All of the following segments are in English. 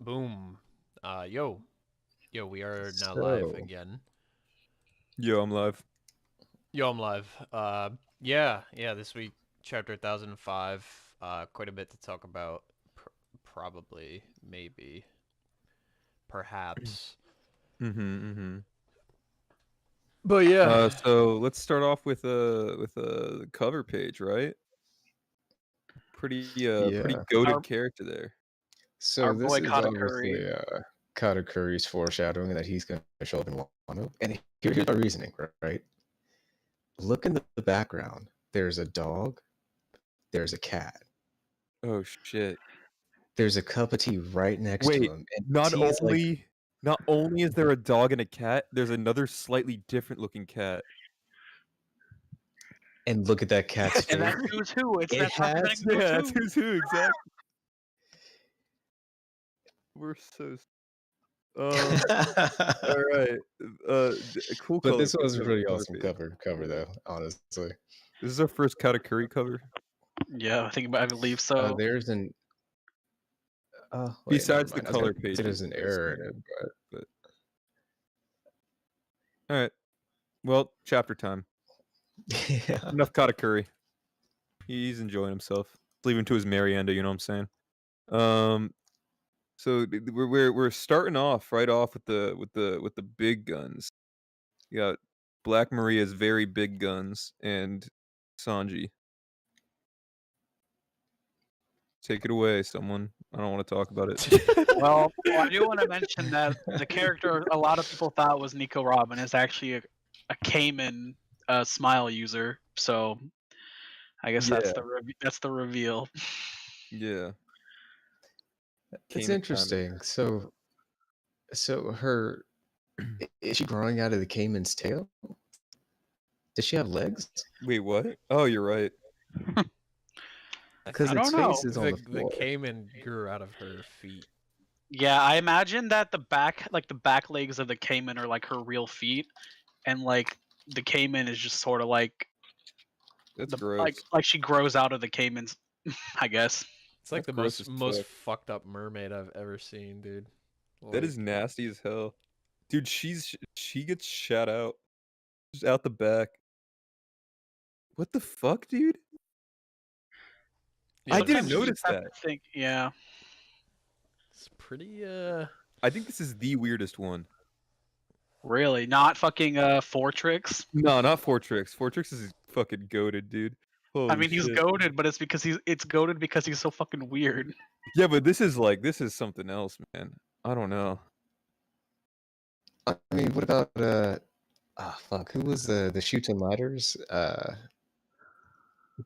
Boom. Yo. Yo, we are now live So, again. Yo, I'm live. Yo, I'm live. Yeah, this week, chapter 1005. Quite a bit to talk about. Probably, maybe, perhaps. Mm-hmm. But yeah. So let's start off with a cover page, right? Pretty yeah. goated Our, character there. So our this boy is Katakuri. obviously Katakuri's foreshadowing that he's going to show up in Wano. And here's my reasoning, right? Look in the background. There's a dog. There's a cat. Oh shit! There's a cup of tea right next to Wait, him. And not tea's only is there a dog and a cat, there's another slightly different looking cat. and look at that cat's face. And that's who's who. It's It that has- representing who's Yeah, that's who. who's who exactly. We're so. All right. Cool. But color, this good was a cover, really cover awesome page. cover though, honestly. This is our first Katakuri cover. Yeah, I believe so. There's an wait, Besides never the mind. I was color gonna page, say there's an error in it, but all right. Well, chapter time. yeah. Enough Katakuri. He's enjoying himself. Leave him to his Marienda, you know what I'm saying? So we're starting off right off with the big guns. You got Black Maria's very big guns and Sanji. Take it away, someone. I don't want to talk about it. Well, I do want to mention that the character a lot of people thought was Nico Robin is actually a Cayman smile user. So I guess that's the reveal. Yeah. It's Cayman interesting. So her is she growing out of the caiman's tail? Does she have legs? Wait, what? Oh, you're right. Because I its don't know. face is on the The floor. caiman grew out of her feet. Yeah, I imagine that the back legs of the Cayman are like her real feet, and like the Cayman is just sort of like That's gross. like she grows out of the Caymans, I guess. It's like That's the gross as most fuck. fucked up mermaid I've ever seen, dude. That is nasty as hell. Dude, she gets shot out. Just out the back. What the fuck, dude? I didn't Sometimes you notice just have that. to think, yeah. It's pretty I think this is the weirdest one. Really? Not fucking Fortrix? No, not Fortrix. Fortrix is fucking goated, dude. I Holy mean, he's shit. goaded, but it's because it's goaded because he's so fucking weird. Yeah, but this is something else, man. I don't know. I mean, what about fuck, who was the shooting ladders?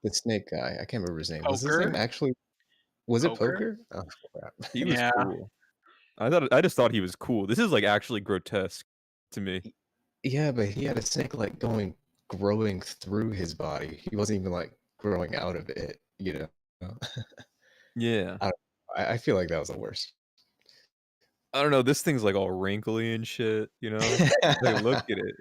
The snake guy. I can't remember his name. Was his Poker? name actually? Was it Poker? Poker? Oh crap. He was Yeah. cool. I just thought he was cool. This is like actually grotesque to me. Yeah, but he had a snake like growing through his body. He wasn't even like growing out of it, you know. Yeah. I feel like that was the worst. I don't know. This thing's like all wrinkly and shit, you know? Like, look at it.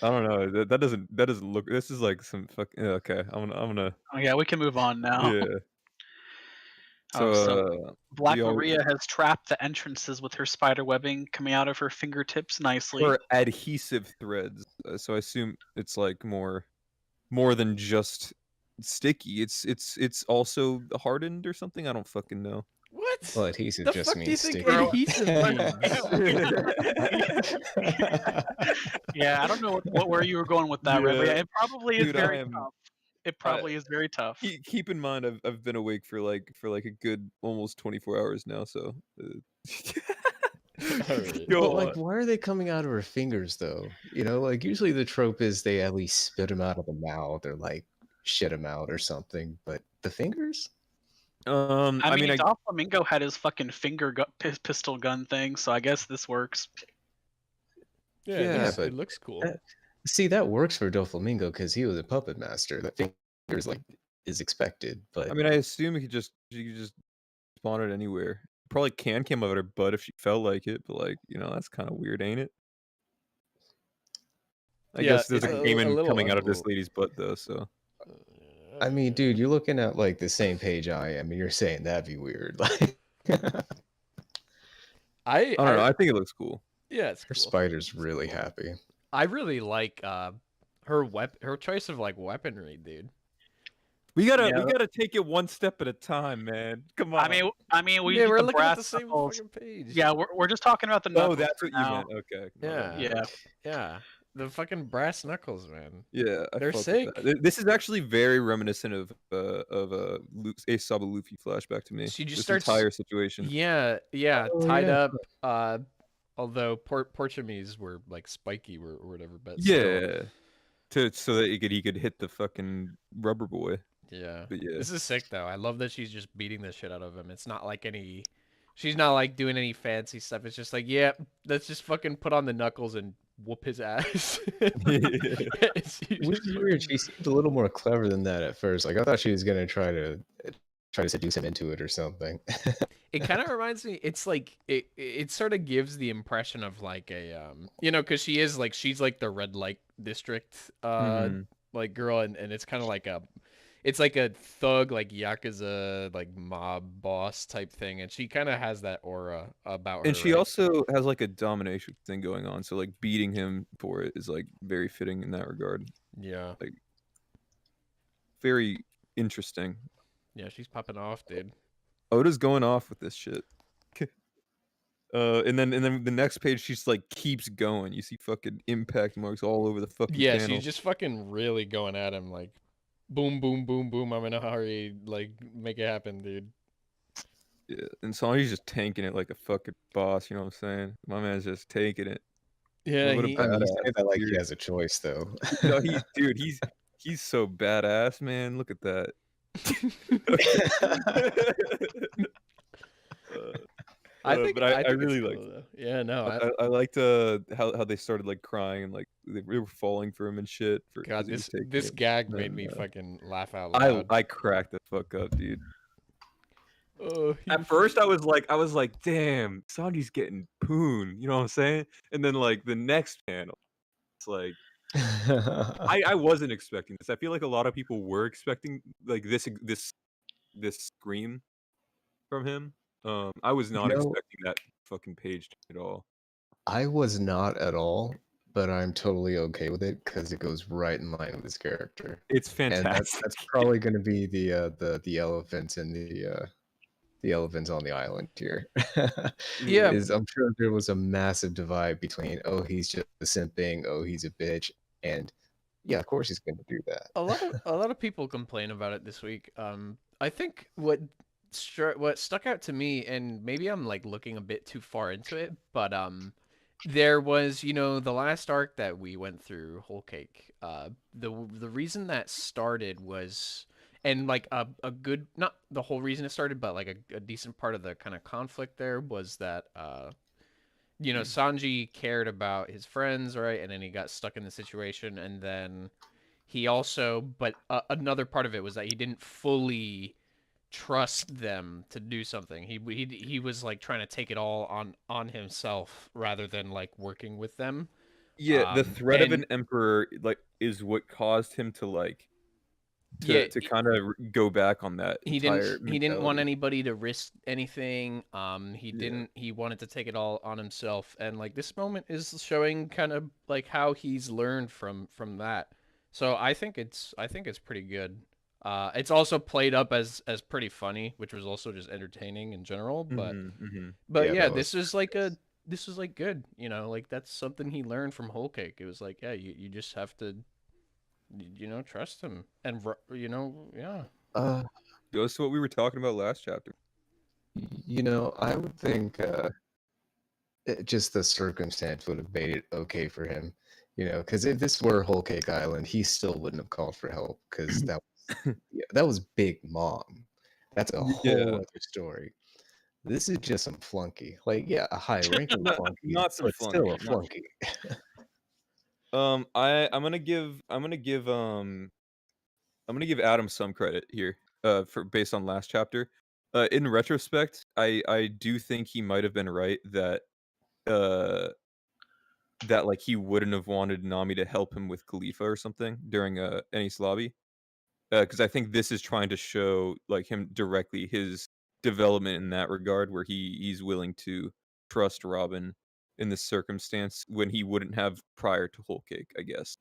I don't know. That doesn't look. This is like some fucking. Okay, I'm gonna. Oh yeah, we can move on now. Yeah. So, Black we all- Maria has trapped the entrances with her spider webbing coming out of her fingertips nicely. or adhesive threads. So I assume it's like more than just sticky. It's also hardened or something. I don't fucking know. What? Well, adhesive The just fuck do you means think sticky. adhesive Yeah, I don't know where you were going with that, Yeah. Red. It probably is Dude, very tough. It probably is very tough. Keep in mind, I've been awake for like a good almost 24 hours now. So. Alright. Go But on. like, why are they coming out of her fingers though? You know, like usually the trope is they at least spit them out of the mouth or like shit them out or something. But the fingers? I mean, I Doflamingo had his fucking pistol gun thing, so I guess this works. Yeah, Yeah, but- it looks cool. See, that works for Doflamingo because he was a puppet master. That fingers like is expected, but I assume she could just spawn it anywhere. Probably came out of her butt if she felt like it, but like, you know, that's kind of weird, ain't it? I Yeah, guess there's it's a a demon little coming out of this ugly. lady's butt though, so I mean, dude, you're looking at like the same page I am, and you're saying that'd be weird. Like, I I don't know. I think it looks cool. yeah, it's Her cool. spider's really happy. I really like her choice of like weaponry, dude. We gotta Yeah. take it one step at a time, man. Come on. I mean, we Yeah, need we're the looking at brass the same knuckles. fucking page. Yeah, we're just talking about the Oh, knuckles that's for what you now. meant. Okay. my Yeah. bad. Yeah. Yeah. The fucking brass knuckles, man. Yeah, I They're fuck with sick. that. This is actually very reminiscent of Ace Saba Luffy flashback to me. She just This starts entire situation. Yeah, Oh, tied yeah. up. Although Portuguese were like spiky or whatever, but still. Yeah. So that he could hit the fucking rubber boy. Yeah. But yeah. This is sick though. I love that she's just beating the shit out of him. It's not like she's not like doing any fancy stuff. It's just like, yeah, let's just fucking put on the knuckles and whoop his ass. Which is weird. She seemed a little more clever than that at first. Like I thought she was gonna try to seduce him into it or something. It kind of reminds me. It's like it sort of gives the impression of like a because she's like the red light district Mhm. like girl, and it's kind of like it's like a thug, like yakuza, like mob boss type thing, and she kind of has that aura about her. And she right? also has like a domination thing going on, so like beating him for it is like very fitting in that regard. Yeah, Very interesting. yeah, she's popping off, dude. Oda's going off with this shit. And then the next page she's like keeps going. You see fucking impact marks all over the fucking Yeah, panel. she's just fucking really going at him, like boom, boom, boom, boom. I'm in a hurry, like make it happen, dude. Yeah, and Sanji's just tanking it like a fucking boss. You know what I'm saying? My man's just taking it. Yeah, What a he, I mean, you badass say that like dude. he has a choice, though. No, he's so badass, man. Look at that. I think but I think it's really cool, liked though. Yeah, no, I liked how they started like crying and like they were falling for him and shit. God, 'cause he was taking this it. gag And made me then, fucking laugh out loud. I cracked the fuck up, dude. Oh, At first, I was like, damn, Sanji's getting poon. You know what I'm saying? And then like the next panel, it's like I wasn't expecting this. I feel like a lot of people were expecting like this scream from him. I was not You know- expecting that fucking page at all. I was not at all, but I'm totally okay with it because it goes right in line with his character. It's And fantastic. that's probably going to be the elephant in the elephants on the island here. Yeah. I'm sure there was a massive divide between he's just simping, he's a bitch, and yeah, of course he's going to do that. a lot of people complain about it this week. I think what stuck out to me, and maybe I'm like looking a bit too far into it, but there was the last arc that we went through, Whole Cake. The reason that started was, and like a good, not the whole reason it started, but like a decent part of the kind of conflict there was that Sanji cared about his friends, right? And then he got stuck in the situation, and then he also, but another part of it was that he didn't fully trust them to do something. He was like trying to take it all on himself rather than like working with them. Yeah, the threat of and- an emperor like is what caused him to like Yeah, to kind of go back on that. he entire didn't want mentality. anybody to risk anything. He wanted to take it all on himself, and like this moment is showing kind of like how he's learned from that. So I think it's pretty good. It's also played up as pretty funny, which was also just entertaining in general. But Yeah, yeah, that this was like good. Like that's something he learned from Whole Cake. It was like, yeah, you just have to trust him, and yeah. Goes to what we were talking about last chapter. I would think just the circumstance would have made it okay for him. Because if this were Whole Cake Island, he still wouldn't have called for help because that was Big Mom. That's a whole other story. This is just some flunky. Like, yeah, a high-ranking flunky, not some but flunky, still a not- flunky. I'm gonna give Adam some credit here for based on last chapter. In retrospect, I do think he might have been right that that like he wouldn't have wanted Nami to help him with Khalifa or something during Enies Lobby. Because I think this is trying to show like him directly his development in that regard, where he's willing to trust Robin in this circumstance when he wouldn't have prior to Whole Cake, I guess.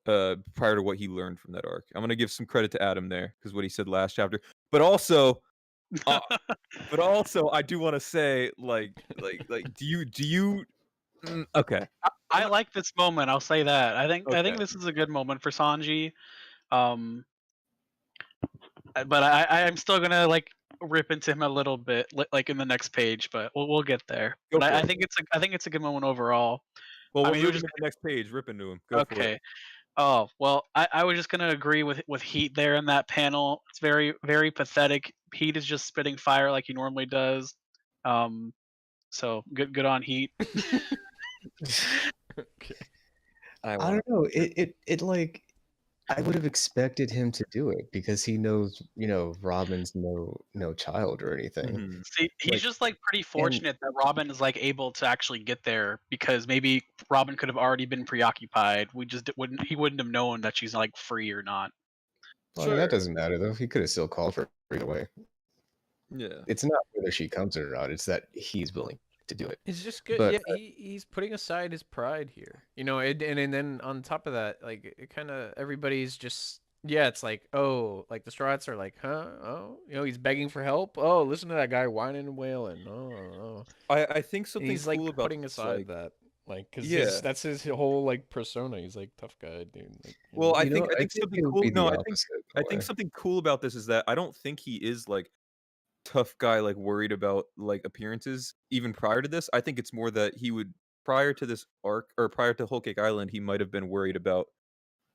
Prior to what he learned from that arc. I'm gonna give some credit to Adam there because what he said last chapter, but also, uh, I do want to say, do you? Okay. I like this moment. I'll say that. I think Okay. this is a good moment for Sanji. But I'm still gonna like rip into him a little bit, like in the next page. But we'll get there. Go But for I it. think it's a good moment overall. Well, I we're mean, moving to the next page. Rip into him. Go for it. okay. Oh well, I was just gonna agree with Heat there in that panel. It's very very pathetic. Heat is just spitting fire like he normally does. So good on Heat. Okay. I don't know. It like I would have expected him to do it because he knows, Robin's no child or anything. Mhm. See, he's Like, just like pretty fortunate that Robin is like able to actually get there because maybe Robin could have already been preoccupied. We just he wouldn't have known that she's like free or not. well, that doesn't matter though. He could have still called for her either way. Yeah. It's not whether she comes or not. It's that he's willing to do it. It's just good. But, Yeah, he's putting aside his pride here. And then on top of that, like it kind of everybody's just it's like, oh, like the Straw Hats are like, huh? Oh, he's begging for help. Oh, listen to that guy whining and wailing. Oh. I think And something he's cool like about putting this, aside like, that, like, because Yeah. that's his whole like persona. He's like tough guy, dude. Like, Well, I You know, think I think something it would cool. be No, the I think opposite, in a way. something cool about this is that I don't think he is like tough guy, like worried about like appearances even prior to this. I think it's more that he would prior to this arc or prior to Whole Cake Island, he might have been worried about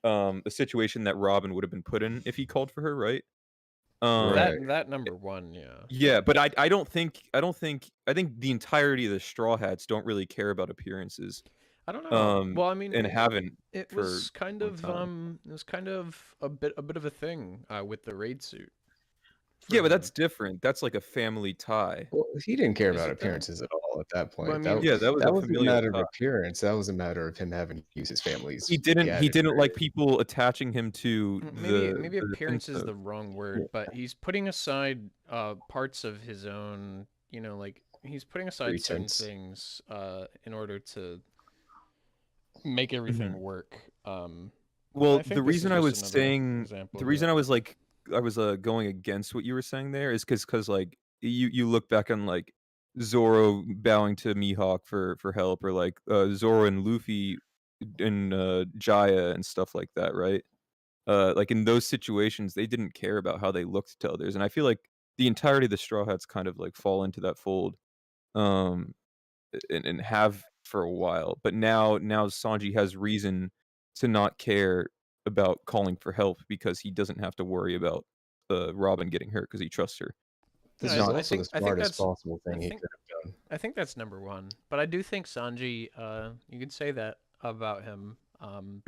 the situation that Robin would have been put in if he called for her, right? Right. that number one, yeah. Yeah, but I don't think I think the entirety of the Straw Hats don't really care about appearances. I don't know. Well, I mean, And haven't it for was kind a long of time. it was kind of a bit of a thing with the raid suit. Yeah, for but him. that's different. That's like a family tie. Well, he didn't care Is about it though? appearances at all at that Well, I point. mean, Yeah, that was a wasn't a familial matter of tie. appearance. That was a matter of him having to use his family's He didn't gadgetry. like people attaching him to maybe the appearance is things the wrong word, but he's putting aside parts of his own, like he's putting aside certain Pretense. things in order to make everything Mhm. work. Well, I think the this is reason I just was another saying example the of reason that. I was like I was going against what you were saying there is because like you look back on like Zoro bowing to Mihawk for help, or like Zoro and Luffy and Jaya and stuff like that, right? Like in those situations, they didn't care about how they looked to others, and I feel like the entirety of the Straw Hats kind of like fall into that fold, um, and have for a while. But now Sanji has reason to not care about calling for help because he doesn't have to worry about Robin getting hurt because he trusts her. This No, is Not also the I think smartest that's possible I thing he think could have done. I think that's number one. But I do think Sanji, you could say that about him.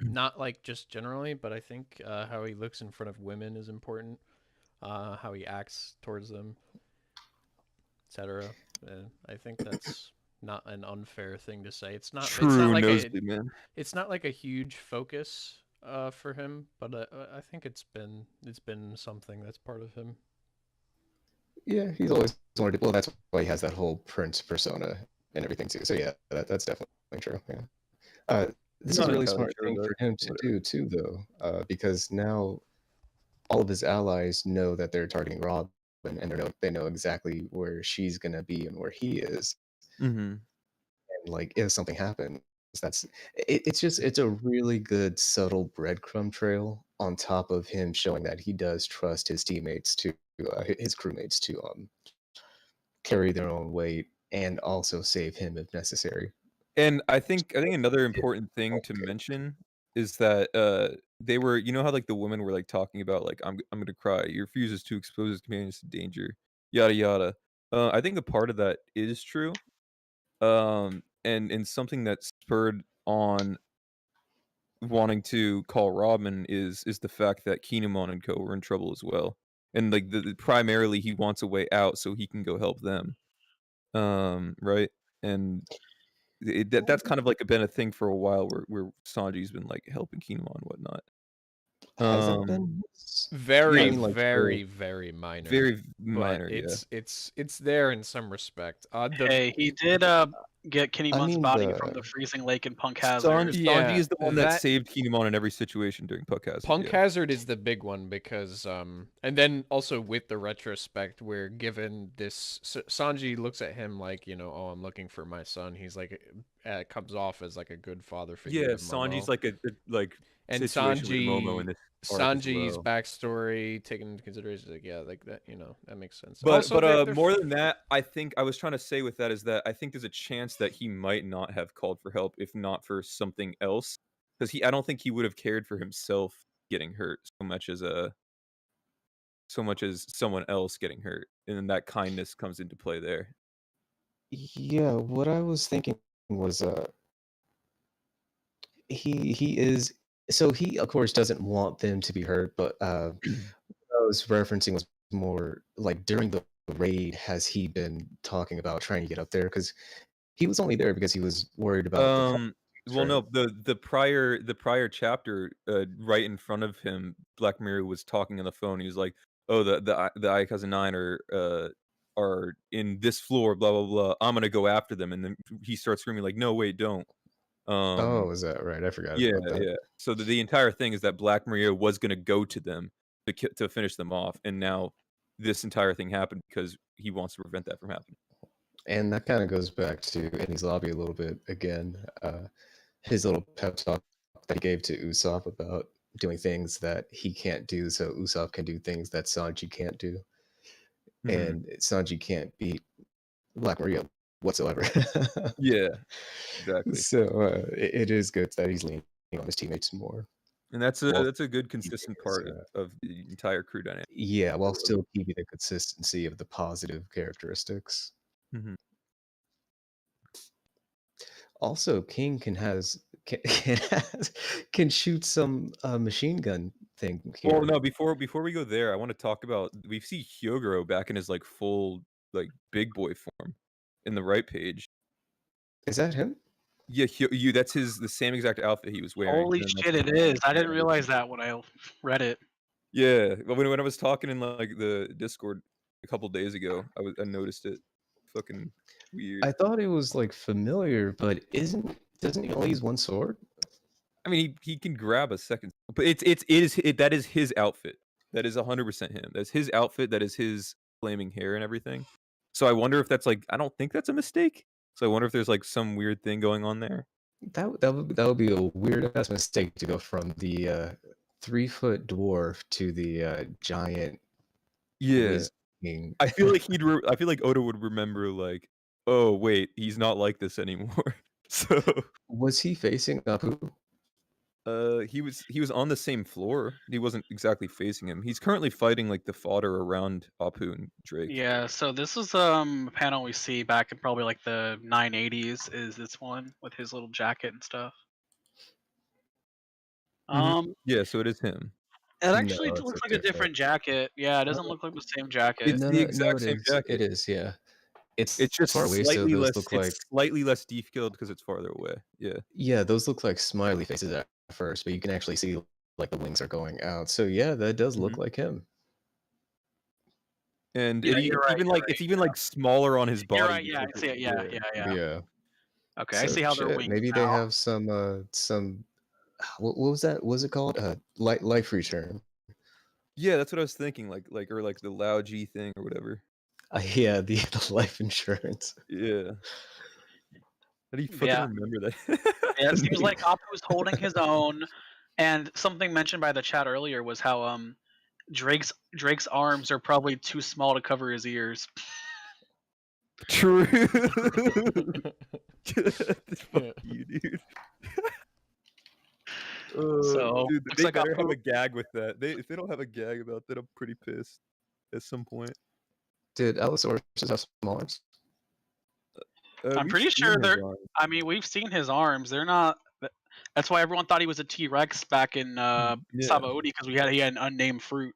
Not like just generally, but I think how he looks in front of women is important. How he acts towards them, etc. I think that's not an unfair thing to say. It's not. It's not true like nosebleed, man. it's not like a huge focus for him, but I think it's been something that's part of him. Yeah, he's always wanted to. Well, that's why he has that whole prince persona and everything too. So yeah, that's definitely true. Yeah. This is Not a really entirely smart sure, thing but for him to whatever. do too, though, because now all of his allies know that they're targeting Robin, and they know exactly where she's gonna be and where he is. Mhm. And like, if something happens, it's a really good subtle breadcrumb trail on top of him showing that he does trust his teammates to his crewmates to carry their own weight and also save him if necessary. And I think another Yeah. important thing to Okay. mention is that they were, you know how like the women were like talking about like I'm gonna cry. He refuses to expose his companions to danger. Yada yada. I think a part of that is true. And something that spurred on wanting to call Robin is the fact that Kinemon and Co were in trouble as well. And like primarily he wants a way out so he can go help them. Right? And that's kind of like been a thing for a while where Sanji's been like helping Kinemon and whatnot. Has it Um, been? his- Very, I mean, like, very, very minor. very But minor, yeah. it's there in some respect. Hey, he did get Kinemon's mean, body from the the freezing lake in Punk Sanji Hazard. Yeah, is the one that that- saved Kinemon in every situation during Puck Hazard. Punk yeah. Hazard is the big one because and then also with the retrospect where given this Sanji looks at him like, you know, oh, I'm looking for my son. He's like comes off as like a good father figure Yeah, to Momo. Sanji's like a like and situation with Momo in this arc as Sanji's well. backstory taken into consideration, like, yeah, like that, you know, that makes sense. But Also, they're more than that, I think I was trying to say with that is that I think there's a chance that he might not have called for help if not for something else, because I don't think he would have cared for himself getting hurt so much as someone else getting hurt, and then that kindness comes into play there. Yeah, what I was thinking was he is so he of course doesn't want them to be hurt, but what I was referencing was more like during the raid has he been talking about trying to get up there because he was only there because he was worried about Well, no, right? the prior chapter, right in front of him, Black Mirror was talking on the phone. He was like, "Oh, the Ayakaza 9 are in this floor, blah blah blah. I'm gonna go after them." And then he starts screaming like, "No, wait, don't." Oh, is that right? I forgot Yeah, about that. yeah. So the entire thing is that Black Maria was gonna go to them to finish them off, and now this entire thing happened because he wants to prevent that from happening. And that kind of goes back to Eni's lobby a little bit again. His little pep talk that he gave to Usopp about doing things that he can't do, so Usopp can do things that Sanji can't do, Mhm. and Sanji can't beat Black Maria whatsoever. Yeah, exactly. So it is good that he's leaning on his teammates more. And that's Well, a good consistent part of the entire crew dynamic. Yeah, while still keeping the consistency of the positive characteristics. Mhm. Also, King can shoot some machine gun thing. Here. Well, no, before we go there, I want to talk about we see Hyogoro back in his like full like big boy form in the right page. Is that him? Yeah, that's the same exact outfit he was wearing. Holy and then shit, it is. I didn't realize that when I read it. Yeah, when I was talking in like the Discord a couple days ago, I noticed it. Fucking weird. I thought it was like familiar, but doesn't he only use one sword? I mean, he can grab a second, but that is his outfit. That is 100% him. That's his outfit. That is his flaming hair and everything. So I wonder if that's like I don't think that's a mistake. So I wonder if there's like some weird thing going on there. That would be a weird ass mistake to go from the 3-foot dwarf to the giant. Yeah, King. I feel like I feel like Oda would remember like, oh wait, he's not like this anymore. So Was he facing Apu? he was on the same floor. He wasn't exactly facing him. He's currently fighting like the fodder around Apu and Drake. Yeah, so this is a panel we see back in probably like the 980s is this one with his little jacket and stuff. Yeah, so it is him. It actually No, it's looks a like a different jacket. Yeah, it doesn't look like the same jacket. It's the exact same it jacket. is, yeah. It's just far away, so slightly those less. look It's like slightly less detailed because it's farther away. yeah, those look like smiley faces at first, but you can actually see like the wings are going out. So yeah, that does look like him. And Yeah, it's you're right, even you're like right, it's even like smaller on his body. You're right, yeah, I see it. Yeah. Yeah. Okay, I So, see how they're shit, wings maybe they now. have some what was that? What was it called? Life return. Yeah, that's what I was thinking. Like or like the Lao G thing or whatever. Yeah, the life insurance. Yeah. How do you fucking Yeah. remember that? Yeah, it seems like Apu's holding his own, and something mentioned by the chat earlier was how Drake's arms are probably too small to cover his ears. True. Fuck Yeah. you, dude. So, dude, looks they like better have Apu- a gag with that. If they don't have a gag about that, I'm pretty pissed. At some point, Did Allosaurus have small arms? I'm we've pretty seen sure his they're. arms. I mean, we've seen his arms. They're not. That's why everyone thought he was a T-Rex back in Sabaody because he had an unnamed fruit.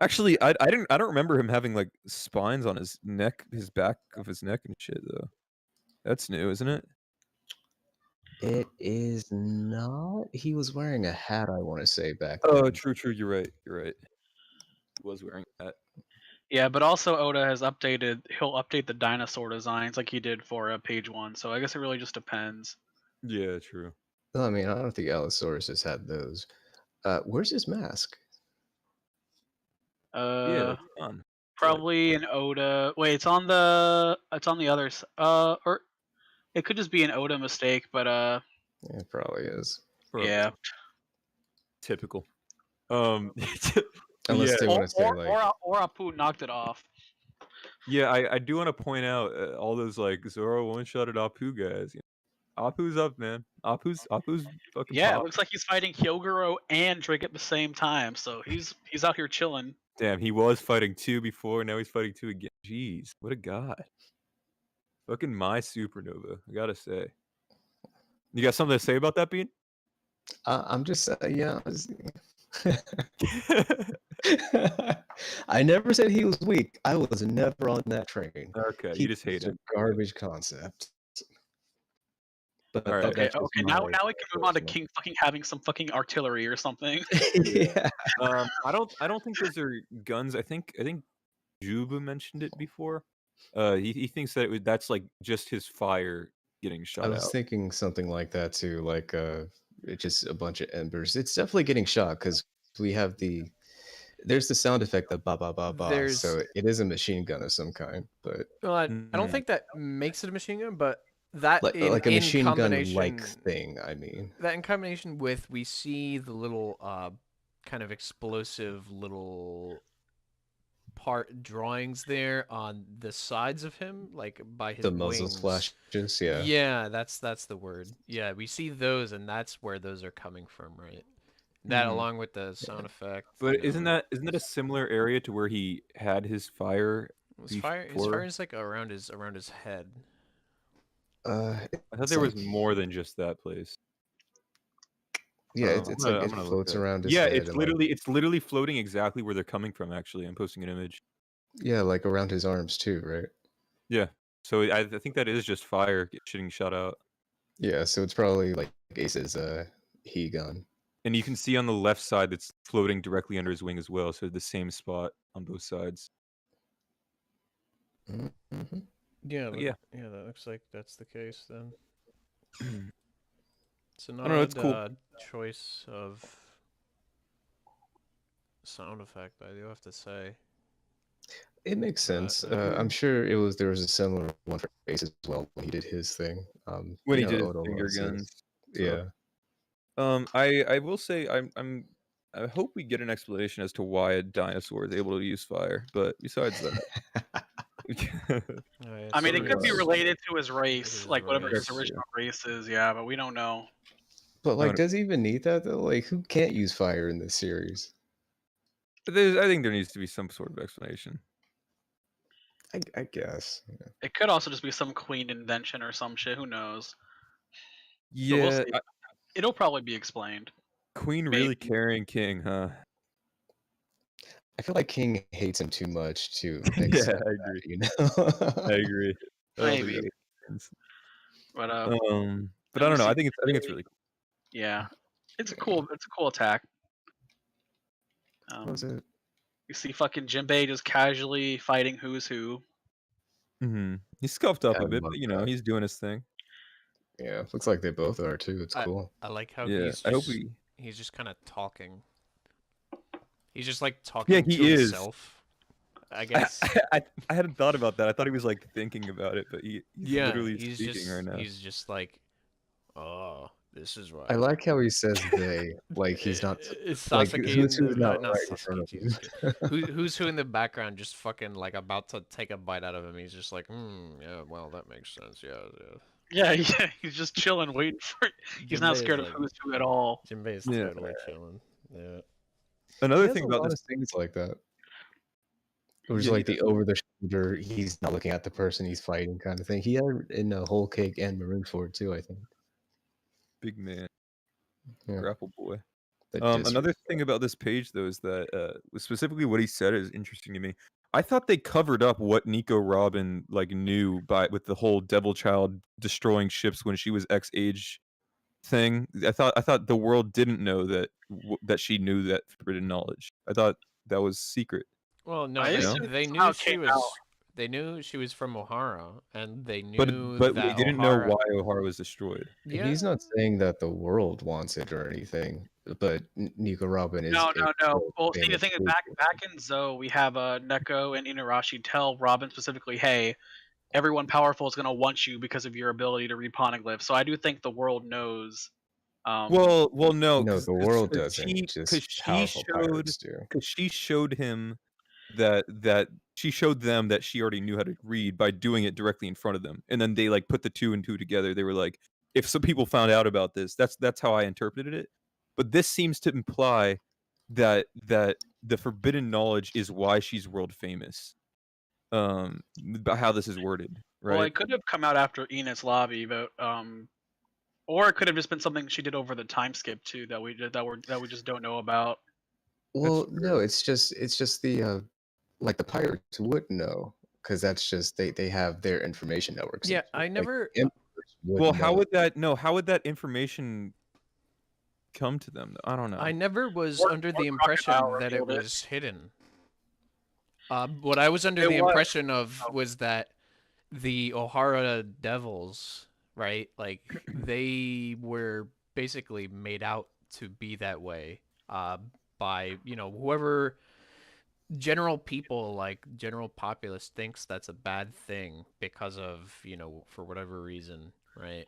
Actually, I don't remember him having like spines on his neck, his back of his neck and shit though. That's new, isn't it? It is not. He was wearing a hat, I want to say, back Oh, then. true. You're right. He was wearing that. Yeah, but also Oda has updated. He'll update the dinosaur designs like he did for page 1. So I guess it really just depends. Yeah, true. Well, I mean, I don't think Allosaurus has had those. Where's his mask? Yeah, it's fun. Probably an Oda. Wait, it's on the other. Or it could just be an Oda mistake, but Yeah, it probably is. yeah. Typical. Unless yeah. they want to say like, Or Apu knocked it off. Yeah, I do want to point out all those like Zoro one-shotted Apu guys. You know, Apu's up, man. Apu's fucking Yeah, it pop. looks like he's fighting Hyogoro and Drake at the same time. So he's out here chilling. Damn, he was fighting 2 before, now he's fighting 2 again. Jeez, what a guy. Fucking my supernova, I gotta say. You got something to say about that, Bean? I'm just, yeah. I never said he was weak. I was never on that train. Okay, He you just hate was a him. garbage concept. But All right. Okay, that's just now my we can move on to personal- King fucking having some fucking artillery or something. Yeah. I don't think those are guns. I think Juba mentioned it before. He thinks that that's like just his fire getting shot I was out. thinking something like that too, like it's just a bunch of embers. It's definitely getting shot because we have there's the sound effect of ba ba ba ba. There's- So it is a machine gun of some kind, but Well, I don't Mhm. think that makes it a machine gun, but that like in, a in machine gun combination, like thing. I mean, that in combination with we see the little kind of explosive little part drawings there on the sides of him, like by his the muzzle wings. flashes. Yeah. Yeah, that's the word. Yeah, we see those, and that's where those are coming from, right? That Mhm. along with the sound effect. But you isn't know, that a similar area to where he had his fire? his fire before? is like around his head. I thought It's there was like- more than just that place. Yeah, I'm it's gonna- like I'm it gonna look floats at it. around his Yeah, head. it's and, like, literally floating exactly where they're coming from. Actually, I'm posting an image. yeah, like around his arms too, right? Yeah, so I think that is just fire getting shot out, Yeah, so it's probably like Ace's he gun. and you can see on the left side that's floating directly under his wing as well. So the same spot on both sides. Mm-hmm. Yeah, yeah. yeah, that looks like that's the case then. It's an don't know, it's cool. odd choice of sound effect, I do have to say. It makes sense. uh, I'm sure there was a similar one for Ace as well when he did his thing. When he you know, did his Oda finger loves his- guns. So, Yeah. I will say I hope we get an explanation as to why a dinosaur is able to use fire. But besides that, I mean, it could be Right. related to his race, His like whatever his race, yeah. original race is. Yeah, but we don't know. But like, no. does he even need that though? Like, who can't use fire in this series? I think there needs to be some sort of explanation. I guess. Yeah. It could also just be some queen invention or some shit. Who knows? Yeah, we'll see. It'll probably be explained. Queen really Maybe. carrying King, huh? I feel like King hates him too much to Yeah, accept I that, agree. you know? I agree. I don't think Maybe. that makes sense. But But then I don't we know. I see think it's really cool. yeah, it's a cool attack. What was it? You see fucking Jinbei just casually fighting who's who. He's scuffed up Yeah, a I bit, love but you know, that. he's doing his thing. Yeah, looks like they both are too. It's I- cool. I like how Yeah, he's I hope just, we. he's just kind of talking. He's just like talking he to is. himself. I guess. I hadn't thought about that. I thought he was like thinking about it, but he's Yeah, literally he's speaking just right now. he's just like, oh, this is right. I like how he says they, like he's not It's like Sasuke who's in who's the, not not right in Sasuke, front of Jesus him. Christ. Who's who in the background, just fucking like about to take a bite out of him. He's just like, yeah, well, that makes sense. Yeah. Yeah, he's just chilling, waiting for. He's not Jinbei is scared of like- who's who at all. Jinbei is Yeah. totally chilling. Yeah. Another He has thing a about lot this, of things like that. It was Yeah, like he the over the shoulder, he's not looking at the person he's fighting kind of thing. He had it in Whole Cake and Maroonford too, I think. big man, Yeah. grapple boy. The Another thing about this page though is that specifically what he said is interesting to me. I thought they covered up what Nico Robin like knew with the whole Devil Child destroying ships when she was X age thing. I thought the world didn't know that she knew that forbidden knowledge. I thought that was secret. Well, no, I You they know? assume they somehow knew it she came out. was they knew she was from Ohara, and they But knew but we that didn't know Ohara. why Ohara was destroyed. Yeah, He's not saying that the world wants it or anything, but Nico Robin is No, a no, no. world Well, see, the famous thing is, wizard. back in Zoe, we have Neko and Inarashi tell Robin specifically, "Hey, everyone powerful is going to want you because of your ability to read poneglyphs." So I do think the world knows. Well, no, No, the world because doesn't. Just she powerful showed pirates do. because she showed him that she showed them that she already knew how to read by doing it directly in front of them, and then they like put the two and two together. They were like, if some people found out about this, that's how I interpreted it. But this seems to imply that the forbidden knowledge is why she's world famous. About how this is worded, Well, right? it could have come out after Enid's lobby, but or it could have just been something she did over the time skip too that we just don't know about. Well, That's no, true. it's just the like the pirates would know because that's just they have their information networks. yeah. Like I never. the emperors would Well, how know. would that no? How would that information come to them? Though? I don't know. I never was Or- under or the Crocodile impression that it revealed it. was hidden. What I was under It the was. impression of Oh. was that the Ohara Devils, right? Like they were basically made out to be that way by whoever general people, like general populace, thinks that's a bad thing because of for whatever reason, right?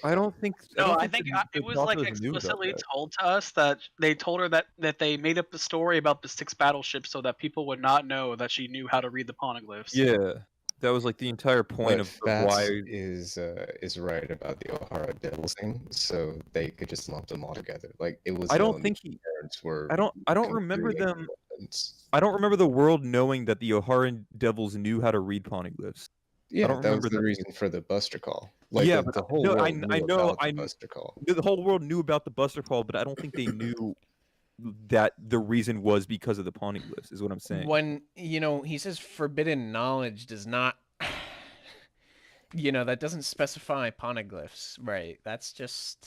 I don't think. No, I the- think the it was like populace knew about explicitly that. told to us that they told her that they made up the story about the 6 battleships so that people would not know that she knew how to read the poneglyphs. Yeah, that was like the entire point But of Fats why. is right about the O'Hara Devils thing, so they could just lump them all together. Like it was I don't known think the he. parents were I don't remember creating them. weapons. I don't remember the world knowing that the Oharan devils knew how to read poneglyphs. Yeah, don't that was remember the that reason for the Buster Call. Like Yeah, the, but the whole no, world I knew know, about the Buster Call. the whole world knew about the Buster Call, but I don't think they knew that the reason was because of the poneglyphs. Is what I'm saying. When he says forbidden knowledge does not that doesn't specify poneglyphs, right? That's just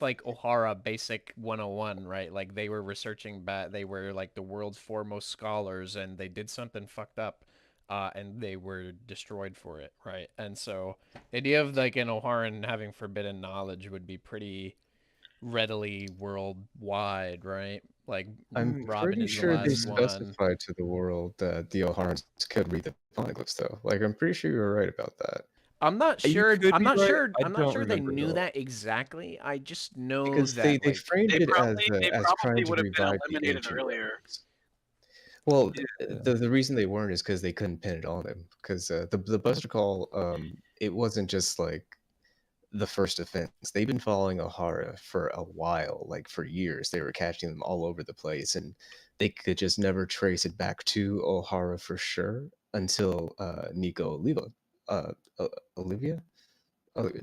like Ohara basic 101, right? Like they were researching they were like the world's foremost scholars and they did something fucked up and they were destroyed for it, right? And so the idea of like an Oharan having forbidden knowledge would be pretty readily worldwide, right? Like I'm Robin pretty is the sure they last one. specified to the world that the O'Harans could read the poneglyphs, though. Like I'm pretty sure you're right about that. I'm not You sure. could I'm be not right. sure. I I'm not don't sure they remember, knew though. that exactly. I just know Because that they like framed They it probably as trying to would have been revive the eliminated ancient earlier. weapons. Well, Yeah. the reason they weren't is because they couldn't pin it on him. Because the Buster Call, it wasn't just like the first offense. They've been following O'Hara for a while, like for years. They were catching them all over the place, and they could just never trace it back to O'Hara for sure until Nico Olivia?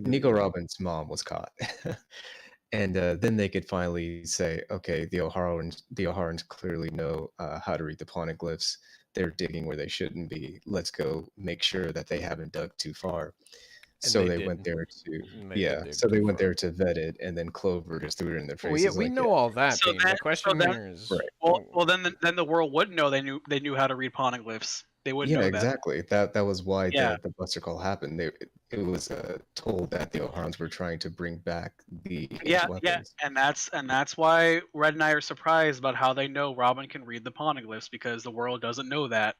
Nico Robin's mom was caught. And then they could finally say, okay, the O'Harans clearly know how to read the poneglyphs. They're digging where they shouldn't be. Let's go make sure that they haven't dug too far. And So they they went did. there to And they did dig so they too went far. there to vet it, and then Clover just threw it in their Well, faces. yeah, we like, know all that. So Pete. then- The question then- here is, Right. Well, then the world would know they knew how to read poneglyphs. They would yeah, know that. exactly. That was why Yeah. the Buster Call happened. It was told that the O'Harans were trying to bring back the ancient Yeah, weapons. and that's why Red and I are surprised about how they know Robin can read the poneglyphs because the world doesn't know that.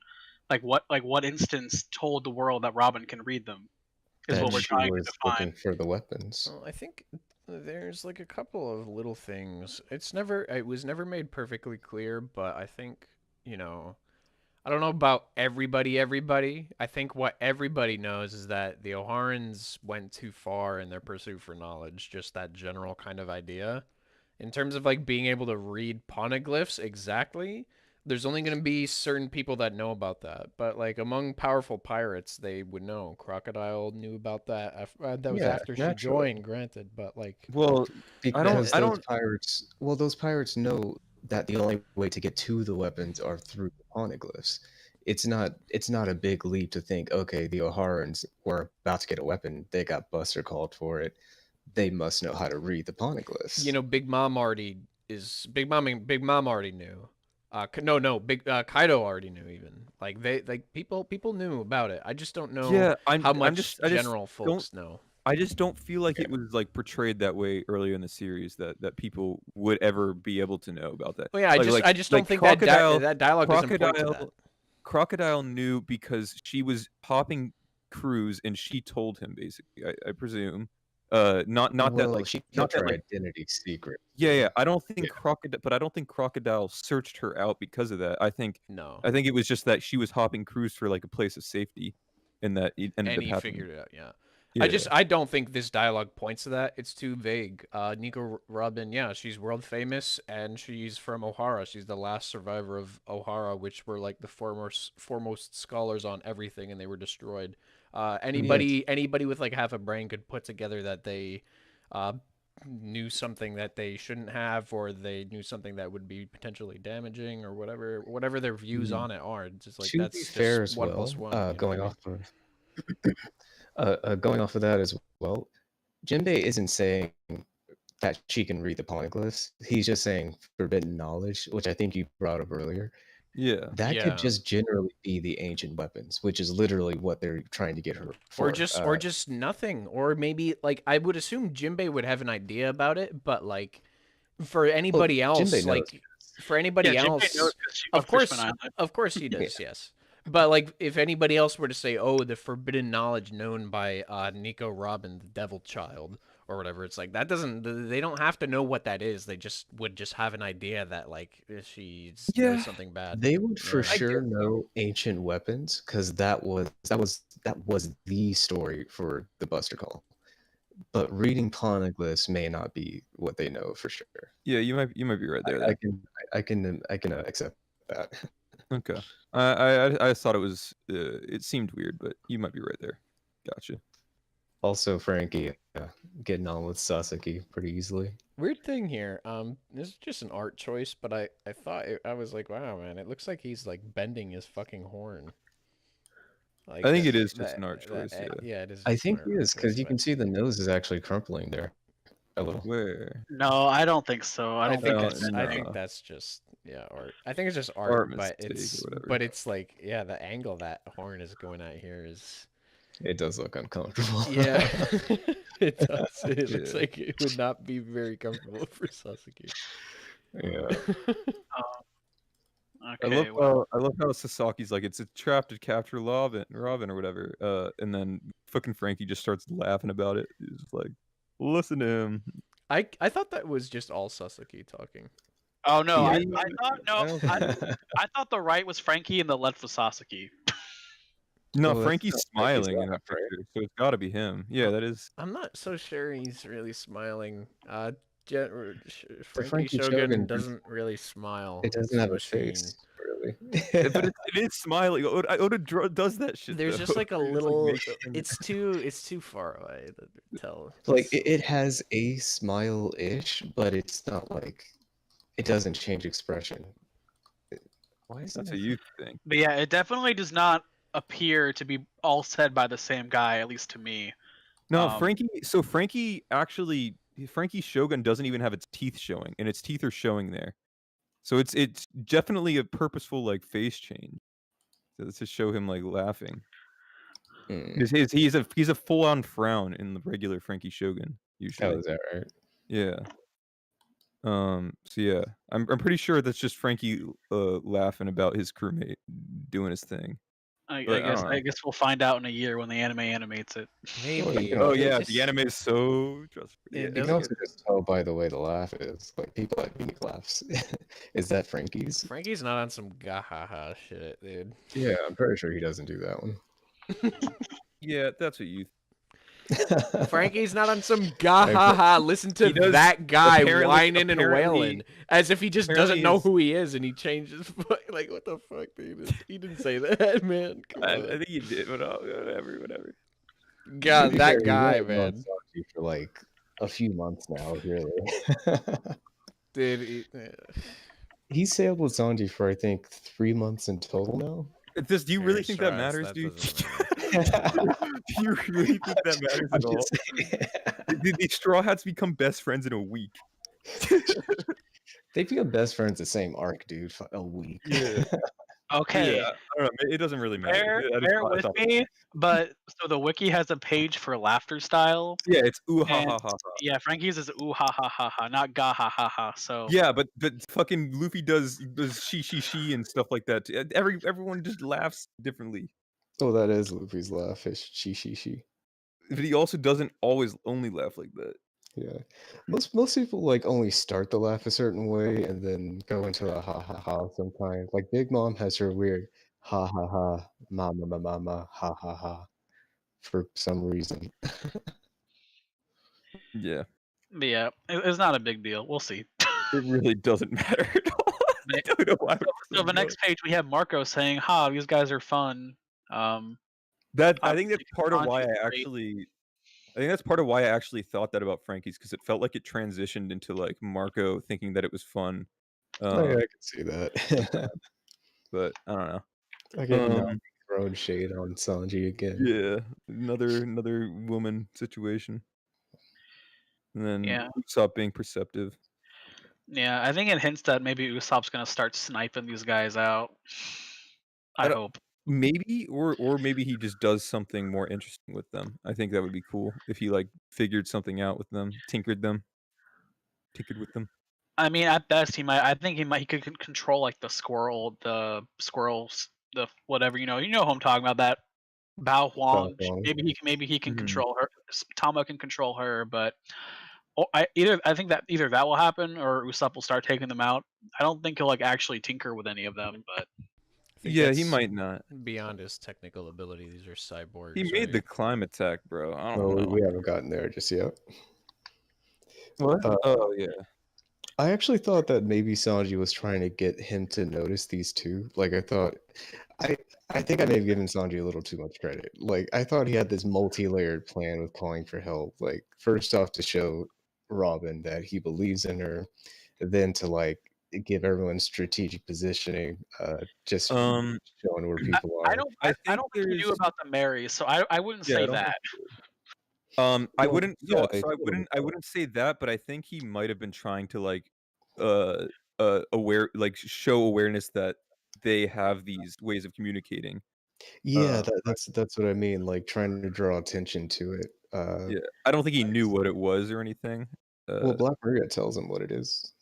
Like what instance told the world that Robin can read them is That what we're she trying to was define. looking for the weapons. well, I think there's like a couple of little things. It was never made perfectly clear, but I think I don't know about everybody. I think what everybody knows is that the O'Harans went too far in their pursuit for knowledge, just that general kind of idea. In terms of like being able to read poneglyphs exactly, there's only going to be certain people that know about that. But like among powerful pirates, they would know. Crocodile knew about that. That was Yeah, after she naturally. joined, granted, but like Well, Because I those don't- pirates, well, those pirates know that the only way to get to the weapons are through the poneglyphs. It's not a big leap to think, okay, the O'Harans were about to get a weapon. They got Buster called for it. they must know how to read the poneglyphs. You know, Big Mom already knew. Big Kaido already knew even. Like people knew about it. I just don't know Yeah, how much I just general don't folks know. I just don't feel like it was like portrayed that way earlier in the series that people would ever be able to know about that. Well, yeah, I just don't think Crocodile, that dialogue doesn't point to that. Crocodile knew because she was popping crews and she told him basically. I presume. Not well, that like she not kept that her like identity secret. yeah. I don't think Yeah. I don't think Crocodile searched her out because of that. I think No. it was just that she was hopping crews for like a place of safety, and that it ended And up he happening. figured it out, yeah. Yeah. I don't think this dialogue points to that. It's too vague. Nico Robin, yeah, she's world famous and she's from Ohara. She's the last survivor of Ohara, which were like the foremost scholars on everything, and they were destroyed. Anybody with like half a brain could put together that they knew something that they shouldn't have, or they knew something that would be potentially damaging, or whatever their views on it are. It's just like To that's be just fair as 1 well, plus 1. You know going what I mean? going off of that as well, Jinbei isn't saying that she can read the poneglyphs. He's just saying forbidden knowledge, which I think you brought up earlier. Yeah. That Yeah. could just generally be the ancient weapons, which is literally what they're trying to get her for. Or just nothing. Or maybe like I would assume Jinbei would have an idea about it, but like for anybody else, Jinbei knows. like for anybody Yeah, Jinbei else, knows 'cause she of went course, Fishman Island. of course he does, yes. But like if anybody else were to say, "Oh, the forbidden knowledge known by Nico Robin, the Devil Child," or whatever, it's like that doesn't. They don't have to know what that is. They would just have an idea that like she's knows something bad. They would for Yeah. sure know ancient weapons because that was the story for the Buster Call. But reading poneglyphs may not be what they know for sure. Yeah, you might be right there. I can accept that. Okay. I thought it was it seemed weird, but you might be right there. Gotcha. Also, Frankie getting on with Sasaki pretty easily. Weird thing here. This is just an art choice, but I I was like, wow, man, it looks like he's like bending his fucking horn. Like I think it is just an art choice. Yeah, it is. I just think an it art is because choice, you but- can see the nose is actually crumpling there a little. Where? No, I don't think so. I don't think think that's that's- I no. think that's just art. I think it's just art, Art but mistake or it's whatever. like yeah, the angle that horn is going at here is It does look uncomfortable. yeah, it does. It looks Yeah. like it would not be very comfortable for Sasuke. Yeah. Okay. Well, I love how Sasaki's like it's a trap to capture Robin or whatever. And then fucking Frankie just starts laughing about it. He's just like, listen to him. I thought that was just all Sasuke talking. oh no, Yeah. I thought no, I thought the right was Frankie and the left was Sasaki. No, Well, that's Frankie's not Frankie's smiling in laugh, that right? picture, so it's got to be him. Yeah, that is. I'm not so sure he's really smiling. Frankie Frankie Shogun Shogun doesn't really smile. It doesn't It's have a machine. face, really. But it is smiling. Oda does that shit. There's though. just like a He just, little. makes it- It's too far away to tell. like It's- it has a smile-ish, but it's not like it doesn't change expression. Why is That's that? what you think. But yeah, it definitely does not appear to be all said by the same guy, at least to me. No, Um, Frankie. So Frankie Shogun doesn't even have its teeth showing, and its teeth are showing there. So it's definitely a purposeful like face change to show him like laughing. Mm. He's a full on frown in the regular Frankie Shogun usually. Oh, is that right? Yeah. So yeah, I'm pretty sure that's just Frankie laughing about his crewmate doing his thing. I But I guess don't know. I guess we'll find out in a year when the anime animates it. Maybe. Oh, Oh it yeah, just- the anime is so trustworthy. It Yeah, You can doesn't- also just tell by the way the laugh is. Like people have unique laughs. Is that Frankie's? Frankie's not on some gahaha shit, dude. Yeah, I'm pretty sure he doesn't do that one. yeah, that's what you. Frankie's not on some gahaha. Listen to He does- that guy apparently- whining and apparently- wailing as if he just doesn't apparently know his- who he is and he changes. Like what the fuck, dude? He didn't say that, man. Come I on. think you did, but whatever. God, To be that fair, guy, he's only known man. Sanji for like a few months now, really. Dude, He sailed with Sanji for I think 3 months in total now. Do you really Terrence think that Strauss, matters, that dude? doesn't matter. Do you really think that matters I'm at all? just saying. The Straw Hats become best friends in a week. They become best friends the same arc, dude. For a week. Yeah. Okay, Yeah, I don't know. It doesn't really matter. bear with me, but so the wiki has a page for laughter style, Yeah, it's ooh ha and ha ha ha. yeah, Frankie's is ooh ha ha ha ha, not ga ha ha ha. So Yeah, but fucking Luffy does she and stuff like that. Everyone just laughs differently. Oh, that is Luffy's laugh. It's she. But he also doesn't always only laugh like that. Yeah. Most people like only start the laugh a certain way and then go into a ha ha ha sometimes. Like Big Mom has her weird ha ha ha mama ha ha ha for some reason. Yeah, but yeah, it's not a big deal. We'll see. it really doesn't matter at all. I don't know why. So the next page we have Marco saying, "Ha, these guys are fun." That I think that's obviously part of why Sanji's I great. actually. I think that's part of why I actually thought that about Frankie's because it felt like it transitioned into like Marco thinking that it was fun. Oh, yeah, I can see that. But I don't know. I get Um, not throwing shade on Sanji again. Yeah, another woman situation. And then Yeah. Usopp being perceptive. Yeah, I think it hints that maybe Usopp's gonna start sniping these guys out. I don't- hope. Maybe or maybe he just does something more interesting with them. I think that would be cool if he like figured something out with them, tinkered with them. I mean, at best, he might. I think he could control like the squirrels, the whatever. You know who I'm talking about. That Bao Huang. Huang. Maybe he can Mhm. control her. Tama can control her, but I think that either that will happen or Usopp will start taking them out. I don't think he'll like actually tinker with any of them, but I think Yeah, he that's might not. beyond his technical ability. These are cyborgs. He made the right? climb attack, bro. I don't Oh, know. we haven't gotten there just yet. What? Oh yeah. I actually thought that maybe Sanji was trying to get him to notice these two. Like I think I may have given Sanji a little too much credit. Like I thought he had this multi-layered plan with calling for help. Like first off to show Robin that he believes in her, then to like give everyone strategic positioning, just showing where people are. I don't think he knew about the Marys, so I wouldn't Yeah, I say don't that. I Well, wouldn't yeah, so I wouldn't say that, but I think he might have been trying to like show awareness that they have these ways of communicating. Yeah, that's what I mean. Like trying to draw attention to it. Yeah. I don't think he knew what it was or anything. Well, Black Maria tells him what it is.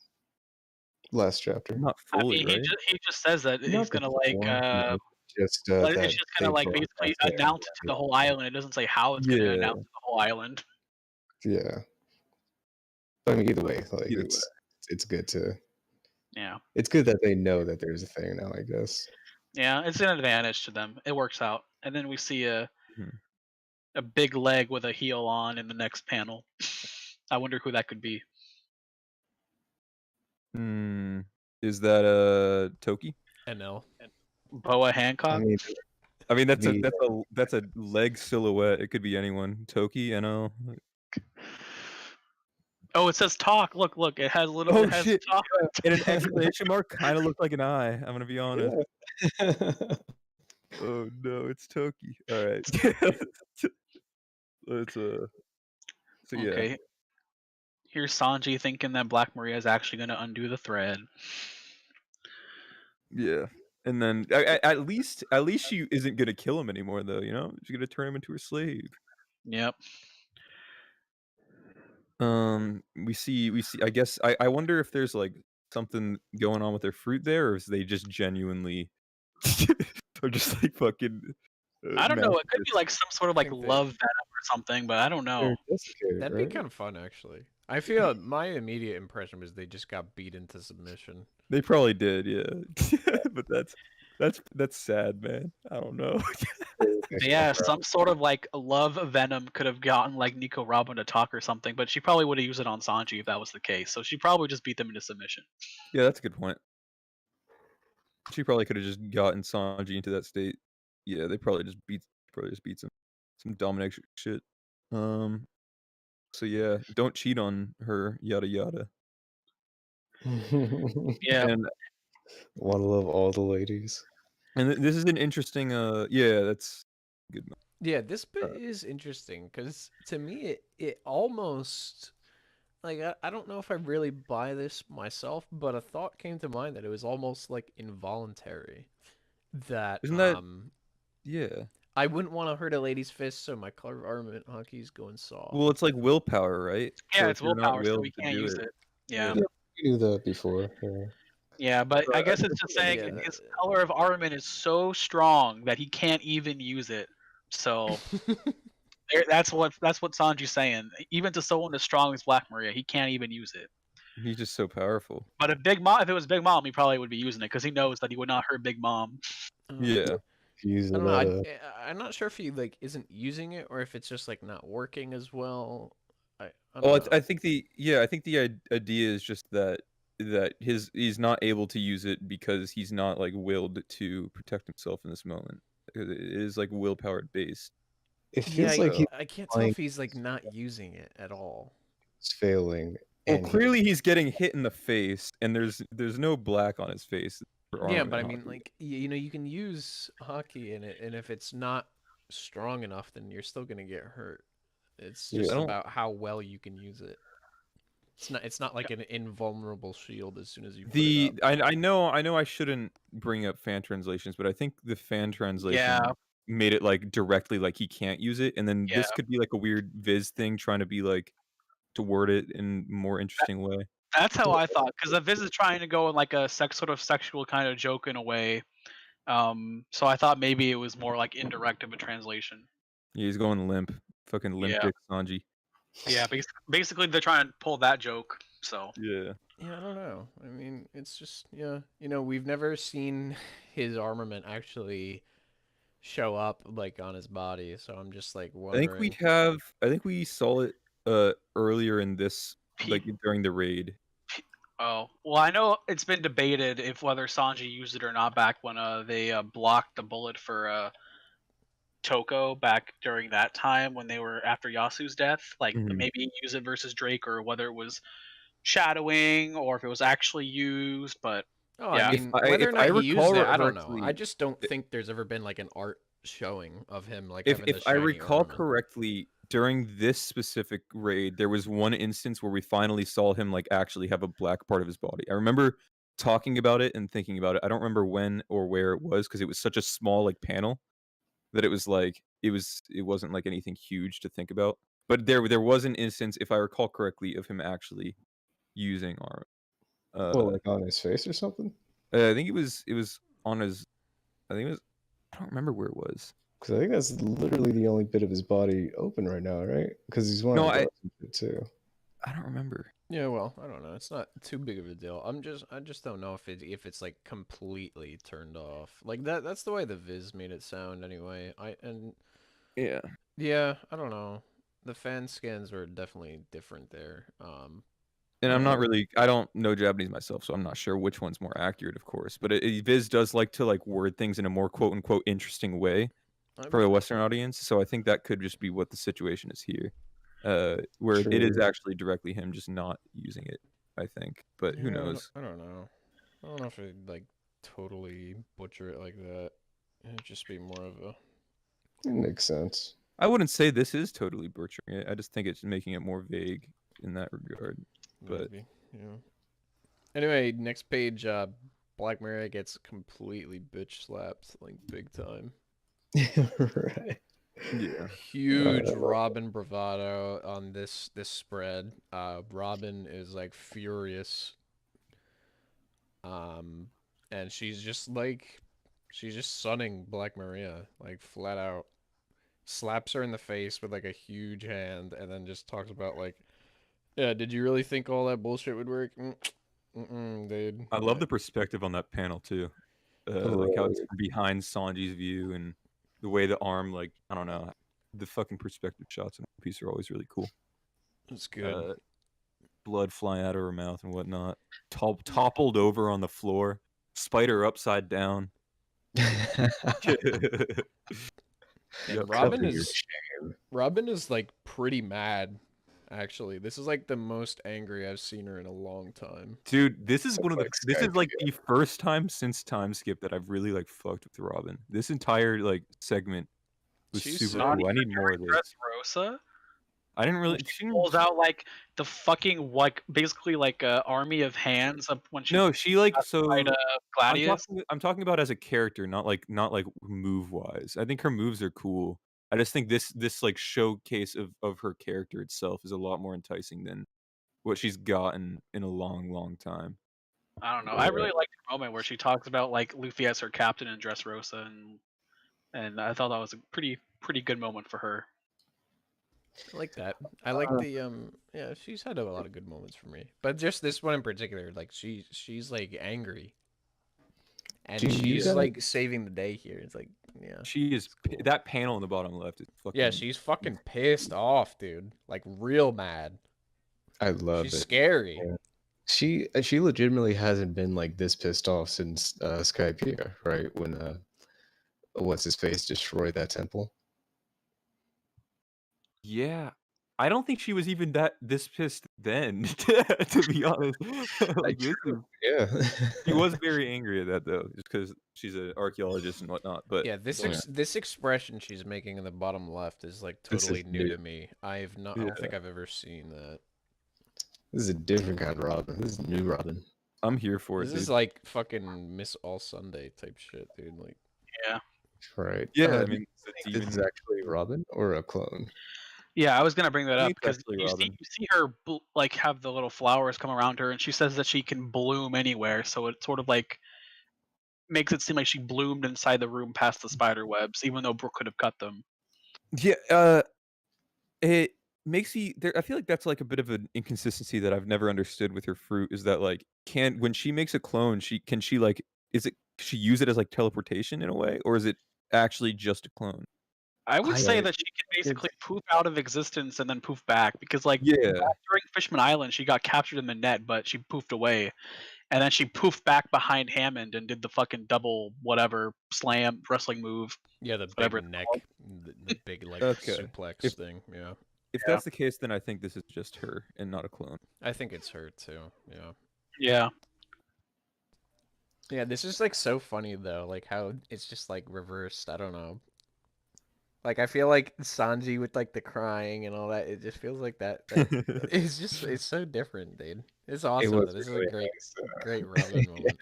Last chapter. Not I fully, mean, right? he just says that Not he's the gonna like full one, no, just it's that just they gonna like brought basically back the announce it to the whole island. It doesn't say how it's gonna Yeah. announce to the whole island. Yeah. I mean, either way, like Either it's good to Yeah. it's good that they know that there's a thing now, I guess. Yeah, it's an advantage to them. It works out. And then we see Mhm. a big leg with a heel on in the next panel. I wonder who that could be. Is that Toki? NL. Boa Hancock? I mean that's the- that's a leg silhouette. It could be anyone. Toki, NL. Oh, it says talk. Look, it has little. Oh, it has shit. talk. And an exclamation mark kind of looks like an eye. I'm gonna be honest. Oh no, it's Toki. All right. Let's so yeah. Okay. Here's Sanji thinking that Black Maria is actually going to undo the thread. Yeah. And then at least she isn't gonna kill him anymore though, you know? She's gonna turn him into a slave. Yep. We see I guess I wonder if there's like something going on with their fruit there, or is they just genuinely they're just like fucking I don't know. It could be like some sort of like think they- love venom or something, but I don't know. That'd be kind of fun, actually. I feel my immediate impression was they just got beat into submission. They probably did, yeah. But that's sad, man. I don't know. But yeah, some sort of like love venom could have gotten like Nico Robin to talk or something, but she probably would have used it on Sanji if that was the case. So she probably just beat them into submission. Yeah, that's a good point. She probably could have just gotten Sanji into that state. Yeah, they probably just beats him. Some domination shit. So yeah, don't cheat on her, yada yada. Yeah. And Want to love all the ladies. this is an interesting yeah, that's good. Yeah, this bit is interesting because to me it almost like I don't know if I really buy this myself, but a thought came to mind that it was almost like involuntary. That Isn't that yeah? I wouldn't want to hurt a lady's fist, so my color of armament hockey's going soft. Well, it's like willpower, right? Yeah, So it's if you're not willpower, so willed we to can't do use it, it. Yeah. Yeah, we knew that before. Yeah. Yeah, but I guess it's just saying Yeah. his color of armament is so strong that he can't even use it. So that's what Sanji's saying. Even to someone as strong as Black Maria, he can't even use it. he's just so powerful. But if it was Big Mom, he probably would be using it because he knows that he would not hurt Big Mom. Yeah. Use I a don't know. lot of. I'm not sure if he like isn't using it or if it's just like not working as well. I don't Well, know. I think the idea is just that he's not able to use it because he's not like willed to protect himself in this moment. It is like willpower based. It Yeah, feels like he's I can't tell if he's like not using it at all. failing. Well, and clearly he's getting hit in the face, and there's no black on his face. for Yeah, armor but I and mean, hockey. like you know, you can use hockey in it, and if it's not strong enough, then you're still gonna get hurt. It's Yeah. just I don't- about how well you can use it. It's not like an invulnerable shield as soon as you put it up. I know I shouldn't bring up fan translations, but I think the fan translation Yeah. made it like directly like he can't use it, and then Yeah. this could be like a weird Viz thing trying to be like to word it in a more interesting way. That's how I thought, because the Viz is trying to go in like a sort of sexual kind of joke in a way. So I thought maybe it was more like indirect of a translation. Yeah, he's going limp, fucking limp Yeah. dick Sanji. Yeah, basically they're trying to pull that joke. So Yeah. Yeah, I don't know. I mean, it's just yeah, you know, we've never seen his armament actually show up like on his body, so I'm just like I think wondering. I think we saw it earlier in this like during the raid. oh well, I know it's been debated if whether Sanji used it or not back when they blocked the bullet for Toko back during that time when they were after Yasu's death. Like Mhm. maybe use it versus Drake or whether it was shadowing or if it was actually used. But Oh, yeah. I mean, I- whether or if not I he used recall it, I don't know. correctly- I just don't think there's ever been like an art showing of him like If having the I shiny recall armament. correctly, during this specific raid, there was one instance where we finally saw him like actually have a black part of his body. I remember talking about it and thinking about it. I don't remember when or where it was because it was such a small like panel that it was like it wasn't like anything huge to think about. But there was an instance, if I recall correctly, of him actually using armor. Well, like on his face or something. I think it was on his. I think it was. I don't remember where it was. Because I think that's literally the only bit of his body open right now, right? Because he's wearing No, gloves and shit too. I don't remember. Yeah, well, I don't know. It's not too big of a deal. I just don't know if it's like completely turned off. Like that's the way the Viz made it sound anyway. Yeah. Yeah, I don't know. The fan scans were definitely different there. And I'm not really. I don't know Japanese myself, so I'm not sure which one's more accurate, of course. But Viz does like to like word things in a more quote unquote interesting way for the Western audience. So I think that could just be what the situation is here, where it is True. actually directly him just not using it. I think, but who Yeah, knows? I don't know. I don't know if I'd like totally butcher it like that. It'd just be more of a It makes sense. I wouldn't say this is totally butchering it. I just think it's making it more vague in that regard. But maybe, yeah. Anyway, next page. Black Maria gets completely bitch slapped like big time. Right. yeah, Huge Robin bravado on this spread. Robin is like furious. And she's just sunning Black Maria like flat out. Slaps her in the face with like a huge hand, and then just talks about like, yeah, did you really think all that bullshit would work? Dude. I love the perspective on that panel too. Like how it's behind Sanji's view and the way the arm, like I don't know, the fucking perspective shots in One Piece are always really cool. It's good. Blood flying out of her mouth and whatnot. Toppled over on the floor. Spider upside down. And Yep. Robin is like pretty mad. Actually, this is like the most angry I've seen her in a long time. Dude, this is one of the. like This is Skype like the first time since time skip that I've really like fucked with Robin. This entire like segment was She's super so- cool. I need more of this. Dressrosa. I didn't really. She pulls out like the fucking like basically like a army of hands up when she No, she like fight, so. I'm Gladius. I'm talking about as a character, not like move wise. I think her moves are cool. I just think this like showcase of her character itself is a lot more enticing than what she's gotten in a long time. I don't know. I really liked the moment where she talks about like Luffy as her captain in Dressrosa, and I thought that was a pretty good moment for her. I like that. I like the yeah, she's had a lot of good moments for me. But just this one in particular, like she's like angry. And Dude, you she's gotta- like saving the day here. It's like, yeah. She is cool. that panel in the bottom left is fucking. Yeah, she's fucking pissed off, dude. Like real mad. I love She's it. scary. Yeah. She legitimately hasn't been like this pissed off since Skypiea, right? When what's his face destroyed that temple. Yeah, I don't think she was even this pissed then. To be honest, like, this is, Yeah. she was very angry at that though, just because she's an archaeologist and whatnot. But Yeah, this this expression she's making in the bottom left is like This totally is new new. to me. I don't think I've ever seen that. This is a different kind of Robin. This is new Robin. I'm here for it. This is Dude. like fucking Miss All Sunday type shit, dude. Like, Yeah. Right. Yeah, I do mean, you it's think this is actually Robin or a clone? Yeah, I was gonna bring that I up think because it's actually you Robin. see her like have the little flowers come around her, and she says that she can bloom anywhere. So it sort of like makes it seem like she bloomed inside the room past the spider webs, even though Brooke could have cut them. Yeah, it makes you there. I feel like that's like a bit of an inconsistency that I've never understood with her fruit. Is that like when she makes a clone, she like she use it as like teleportation in a way, or is it actually just a clone? I would I say like that she can basically poof out of existence and then poof back because, like, Yeah, during Fishman Island, she got captured in the net, but she poofed away, and then she poofed back behind Hammond and did the fucking double whatever slam wrestling move. yeah, the Whatever big it's neck, called. the big like Okay. suplex If- thing. Yeah, if Yeah. that's the case, then I think this is just her and not a clone. I think it's her too. Yeah. Yeah, Yeah, this is like so funny though, like how it's just like reversed. I don't know. Like I feel like Sanji with like the crying and all that. It just feels like that. It's so different, dude. It's awesome. was Though. This really is a great, nice, great Robin moment.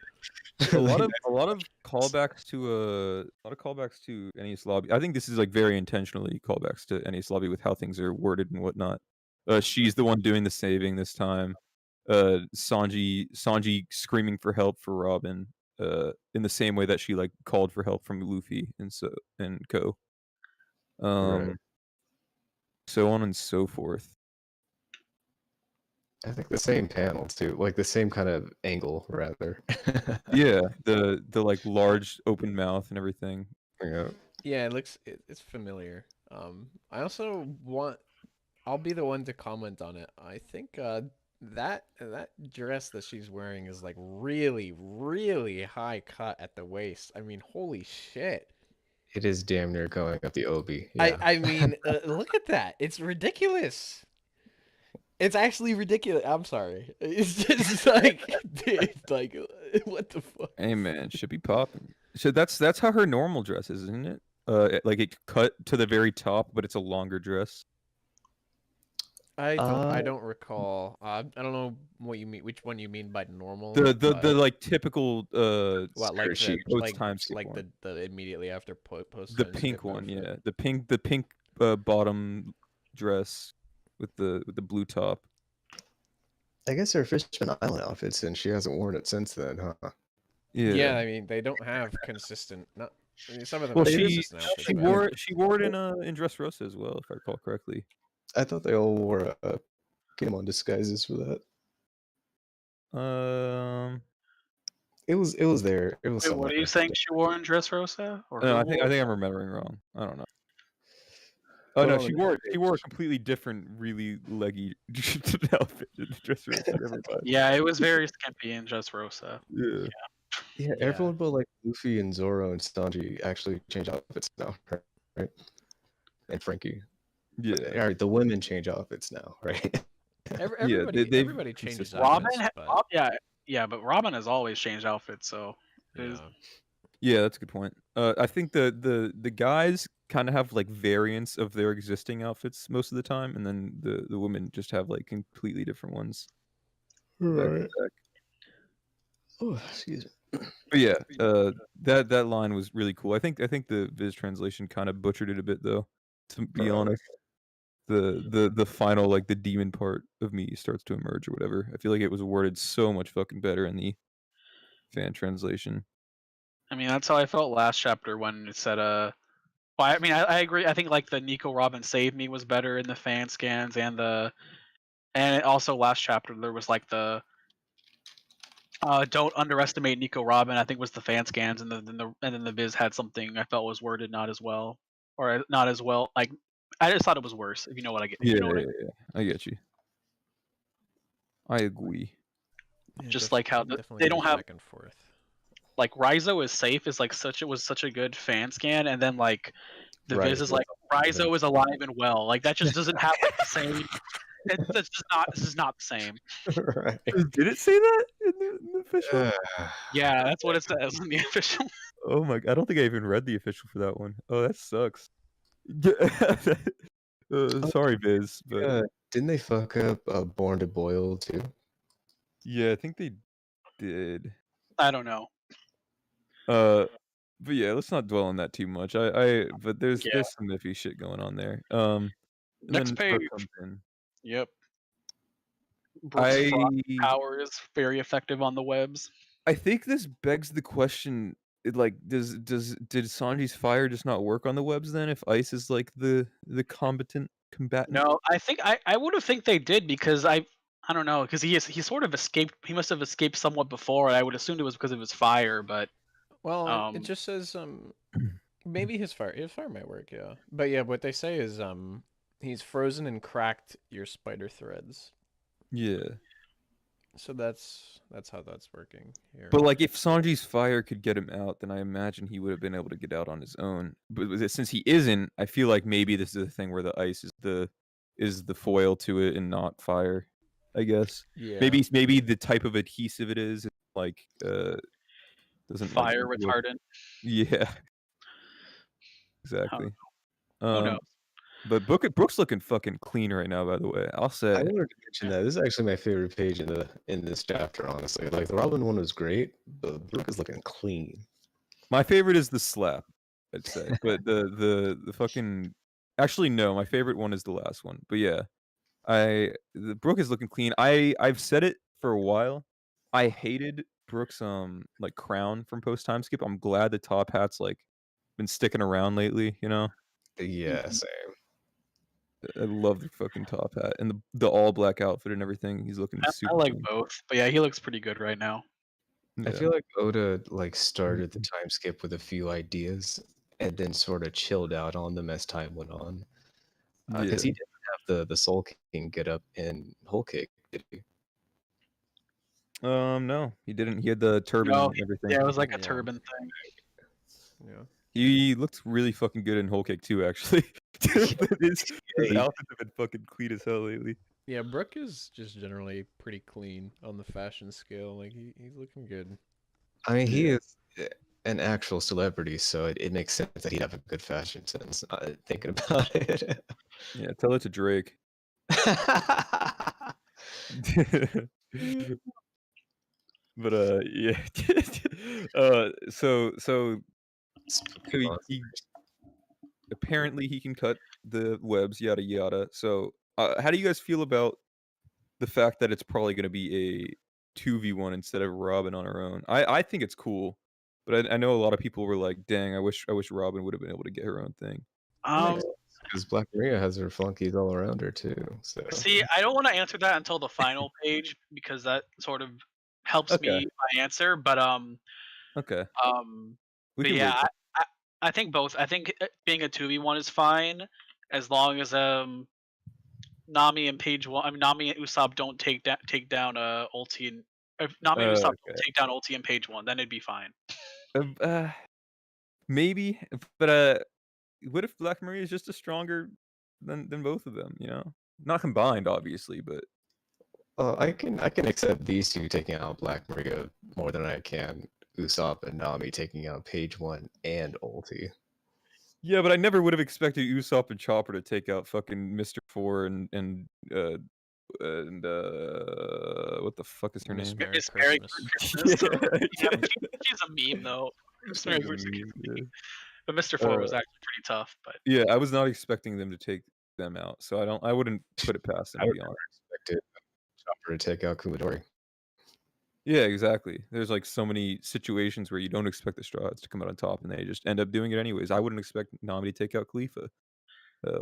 a lot of callbacks to NES Lobby. I think this is like very intentionally callbacks to NES Lobby with how things are worded and whatnot. She's the one doing the saving this time. Sanji screaming for help for Robin. In the same way that she like called for help from Luffy and Co. Right. So on and so forth. I think the same panel too, like the same kind of angle rather. Yeah, the like large open mouth and everything. Yeah. Yeah, it's familiar. I also want. I'll be the one to comment on it. I think that dress that she's wearing is like really high cut at the waist. I mean, holy shit. It is damn near going up the obi. Yeah. I mean, look at that. It's ridiculous. It's actually ridiculous. I'm sorry. It's just like, dude, like, what the fuck? Hey man, should be popping. So that's how her normal dress is, isn't it? Like it cut to the very top, but it's a longer dress. I don't recall. I don't know what you mean. Which one you mean by normal? The like typical what like sheet. the Post time skip like one. the immediately after post The time pink skip one, outfit. yeah. The pink bottom dress with the blue top. I guess her Fishman Island outfits, and she hasn't worn it since then, huh? Yeah, I mean they don't have consistent. Not I mean, some of them. Well, have she consistent outfits, she but- wore it in Dressrosa as well, if I recall correctly. I thought they all wore Pokemon disguises for that. It was there. It was. wait, what are you saying? She wore in Dressrosa? Or No, who I think wore it? I'm remembering wrong. I don't know. Oh no, Well, she wore a completely different, really leggy outfit in Dressrosa. Never mind. Yeah, it was very skimpy in Dressrosa. Yeah. Yeah, Yeah. everyone but like Luffy and Zoro and Sanji actually change outfits now, right? And Frankie. Yeah. All right, the women change outfits now, right? Everybody, they've everybody changes consistent. Robin, outfits, but, yeah, but Robin has always changed outfits, so yeah. Yeah, that's a good point. I think the guys kind of have like variants of their existing outfits most of the time, and then the women just have like completely different ones. Back to Right. back. Oh, excuse me. But yeah, that line was really cool. I think the Viz translation kind of butchered it a bit though. To be honest, the final like the demon part of me starts to emerge or whatever. I feel like it was worded so much fucking better in the fan translation. I mean, that's how I felt last chapter when it said well, I mean, I agree. I think like the Nico Robin Save Me was better in the fan scans and also last chapter there was like the don't underestimate Nico Robin. I think was the fan scans, and then the Viz had something I felt was worded not as well, or not as well. Like I just thought it was worse. If you know what I get. If Yeah, you know what yeah, I get you. I agree. Yeah, just like how definitely they don't goes have back and forth. like Raizo is safe is like such a good fan scan, and then like the Viz is like Raizo is alive and well. Like that just doesn't have like the same. That's just not. This is not the same. Right. Did it say that in the official? Yeah, that's what it says in the official. Oh my! I don't think I even read the official for that one. Oh, that sucks. Sorry, Viz, but Didn't they fuck up Born to Boil too? yeah, I think they did. I don't know. But yeah, let's not dwell on that too much. But there's some iffy shit going on there. And Next then page. Brooke comes in. Yep. Brooke's frost power is very effective on the webs. I think this begs the question: like, did Sanji's fire just not work on the webs then? If ice is like the combatant? No, I think I would have think they did because I don't know because he sort of escaped. He must have escaped somewhat before. I would assume it was because of his fire, but well, it just says maybe his fire might work, yeah. But yeah, what they say is he's frozen and cracked your spider threads. Yeah. So that's how that's working here. But like, if Sanji's fire could get him out, then I imagine he would have been able to get out on his own. But since he isn't, I feel like maybe this is the thing where the ice is the foil to it and not fire. I guess. Yeah. Maybe the type of adhesive it is like doesn't fire like, retardant. Yeah. Exactly. Who knows? But Brooke's looking fucking clean right now, by the way. I'll say. I wanted to mention that this is actually my favorite page in this chapter. Honestly, like the Robin one was great, but Brooke is looking clean. My favorite is the slap, I'd say, but the fucking actually no, my favorite one is the last one. But yeah, the Brooke is looking clean. I've said it for a while. I hated Brooke's like crown from post time skip. I'm glad the top hat's like been sticking around lately. You know. Yeah, same. I love the fucking top hat and the all black outfit and everything. He's looking super. I like clean. both, but yeah, he looks pretty good right now. I feel like Oda like started the time skip with a few ideas and then sort of chilled out on them as time went on. Because he didn't have the Soul King get up in Whole Cake, did he? No, he didn't. He had the turban and everything. Yeah, it was like a turban thing. Yeah. He looked really fucking good in Whole Cake too, actually. his outfits have been fucking clean as hell lately. Yeah, Brooke is just generally pretty clean on the fashion scale. Like he's looking good. I mean, he is an actual celebrity, so it makes sense that he'd have a good fashion sense. Thinking about it. Yeah, tell it to Drake. But yeah. So he apparently he can cut the webs, yada yada. So how do you guys feel about the fact that it's probably going to be a 2v1 instead of Robin on her own? I think it's cool, but I know a lot of people were like, "Dang, I wish Robin would have been able to get her own thing." Because Black Maria has her flunkies all around her too. So see, I don't want to answer that until the final page because that sort of helps me my answer. But okay. But yeah, I think both. I think being a 2v1 is fine as long as Nami and Page One. I mean, Nami and Usopp don't take down Ulti and if Nami and Usopp don't take down Ulti and Page One, then it'd be fine. Maybe, but what if Black Maria is just stronger than both of them? You know, not combined, obviously, but. I can accept these two taking out Black Maria more than I can Usopp and Nami taking out Page One and Ulti. Yeah, but I never would have expected Usopp and Chopper to take out fucking Mr. Four and what the fuck is her Miss name? Merry Miss Merry Christmas. Christmas. Yeah, Yeah, she's a meme though. Miss Merry She's a Christmas is meme, a yeah. meme. But Mr. Four was Uh, actually pretty tough. But Yeah, I was not expecting them to take them out, so I wouldn't put it past them I to would be never honest. expected Chopper to take out Kumadori. Yeah, exactly. There's like so many situations where you don't expect the Straw Hats to come out on top, and they just end up doing it anyways. I wouldn't expect Nami to take out Khalifa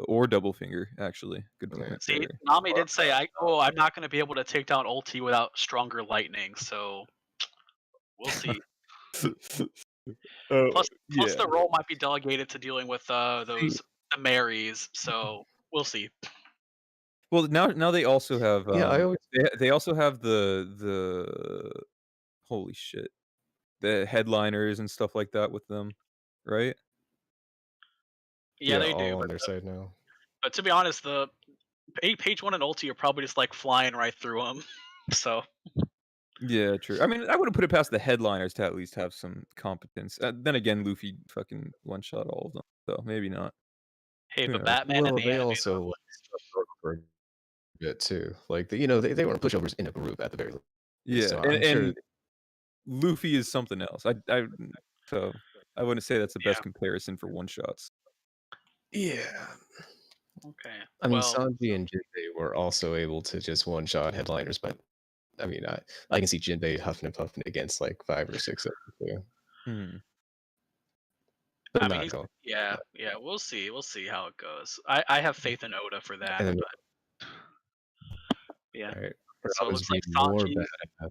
or Double Finger. Actually, good Yeah. point see, there. Nami did say, I'm not going to be able to take down Ulti without stronger lightning." So we'll see. Plus, yeah. the role might be delegated to dealing with those the Marys. So we'll see. Well, now they also have Yeah, I always they also have the holy shit, the headliners and stuff like that with them, right? Yeah, they all do. on But, their side now. but to be honest, the page 1 and Ulti are probably just like flying right through them. So Yeah, true. I mean, I wouldn't put it past the headliners to at least have some competence. Then again, Luffy fucking one shot all of them, so maybe not. hey, Who but knows? Batman and Well, the they anime, also though. for a bit too. Like they weren't pushovers in a group at the very least. Yeah, So and, I'm sure. and Luffy is something else. So I wouldn't say that's the best Yeah. comparison for one shots. Yeah. Okay. I mean, Well, Sanji and Jinbei were also able to just one-shot headliners, but I mean, I can see Jinbei huffing and puffing against like 5 or 6 of them too. Hmm. But I mean, not going. yeah. We'll see. We'll see how it goes. I have faith in Oda for that. And then, But yeah. right, So it Robin's looks like being more Sanji. badass.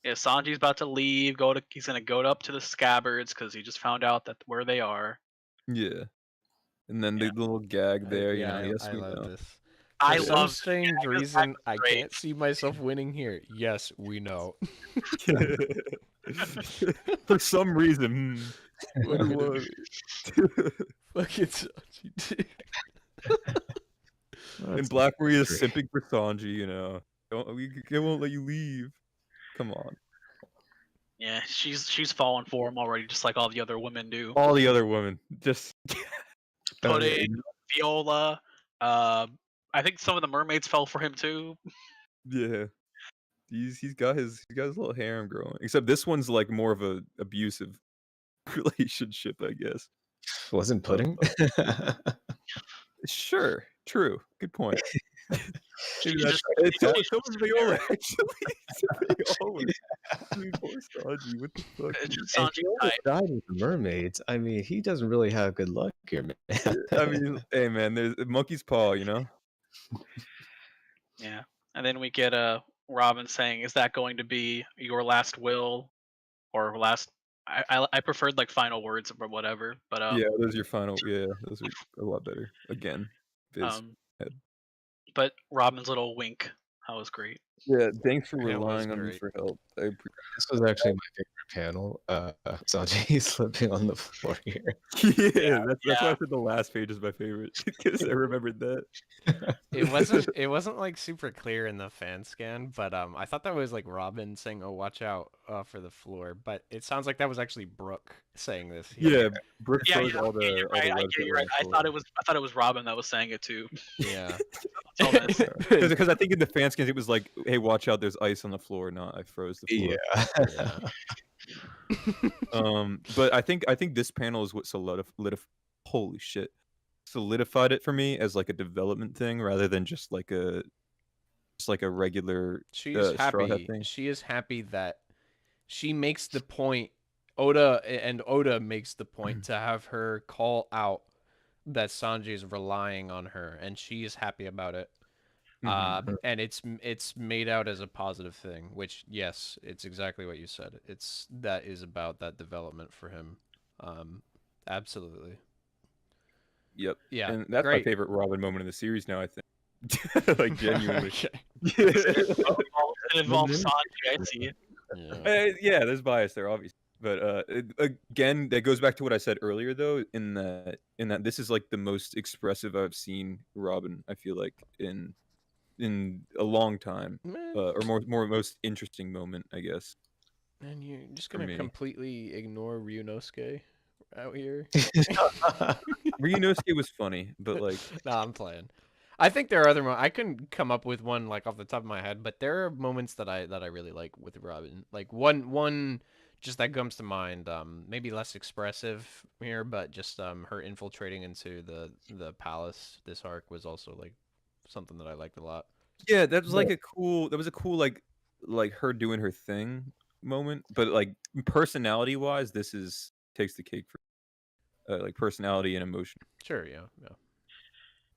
Yeah, Sanji's about to leave. He's gonna go up to the Scabbards because he just found out that where they are. Yeah, and then Yeah. the little gag there, you know. Yeah, Yes, I we love know. this. For I some love strange this reason, gag I was great. can't see myself winning here. Yes, we know. For some reason, What do you want? Fucking Sanji, dude. and Black Maria is simping for Sanji, you know. They won't let you leave. Come on. Yeah, she's fallen for him already, just like all the other women do. All the other women just Pudding, Viola. I think some of the mermaids fell for him too. yeah. He's got his little harem growing. Except this one's like more of a abusive relationship, I guess. Wasn't Pudding? Sure, true. Good point. She's Maybe that's just- right. So she's was Viola actually. Viola. Poor Sanji, what the fuck? It's just And Sanji he almost type. died with the mermaids. I mean, he doesn't really have good luck here, man. I mean, hey man, there's a monkey's paw, you know? Yeah, and then we get Robin saying, "Is that going to be your last will, or last?" I preferred like final words or whatever, but Yeah, those are your final. Yeah, those are a lot better. Again, Viz. head. But Robin's little wink, that was great. Yeah, thanks for It was relying on me great. for help. I appreciate This was actually my favorite panel. Sanji slipping on the floor here. Yeah, that's why yeah. I said the last page is my favorite because I remembered that. It wasn't like super clear in the fan scan, but I thought that was like Robin saying, "Oh, watch out for the floor." But it sounds like that was actually Brooke saying this. Yeah, Brooke Yeah, throws all the you're right. all the You're right. I thought it was Robin that was saying it too. Yeah. All this. because I think in the fan scans it was like, "Hey, watch out! There's ice on the floor." Not I froze the floor. Yeah. But I think this panel is what holy shit, solidified it for me as like a development thing rather than just like a regular She's Straw Hat happy. thing. She is happy that she makes the point. Oda makes the point to have her call out that Sanji is relying on her, and she is happy about it. And it's made out as a positive thing, which yes, it's exactly what you said. That is about that development for him. Absolutely. Yep. Yeah. And that's great. my favorite Robin moment in the series now, I think. Like genuinely. Okay. It involves Sanji. I see it. Yeah. Yeah, there's bias there, obviously. But again, that goes back to what I said earlier, though, in that this is like the most expressive I've seen Robin. I feel like in a long time, or most interesting moment, I guess. Man, you're just for gonna me. completely ignore Ryunosuke out here. Ryunosuke was funny, but like, Nah, I'm playing. I think there are other I couldn't come up with one like off the top of my head, but there are moments that I really like with Robin. Like one just that comes to mind. Maybe less expressive here, but just her infiltrating into the palace this arc was also like something that I liked a lot. yeah, that was But like that was a cool like her doing her thing moment. But like personality wise, this is takes the cake for like personality and emotion. Sure, yeah, yeah.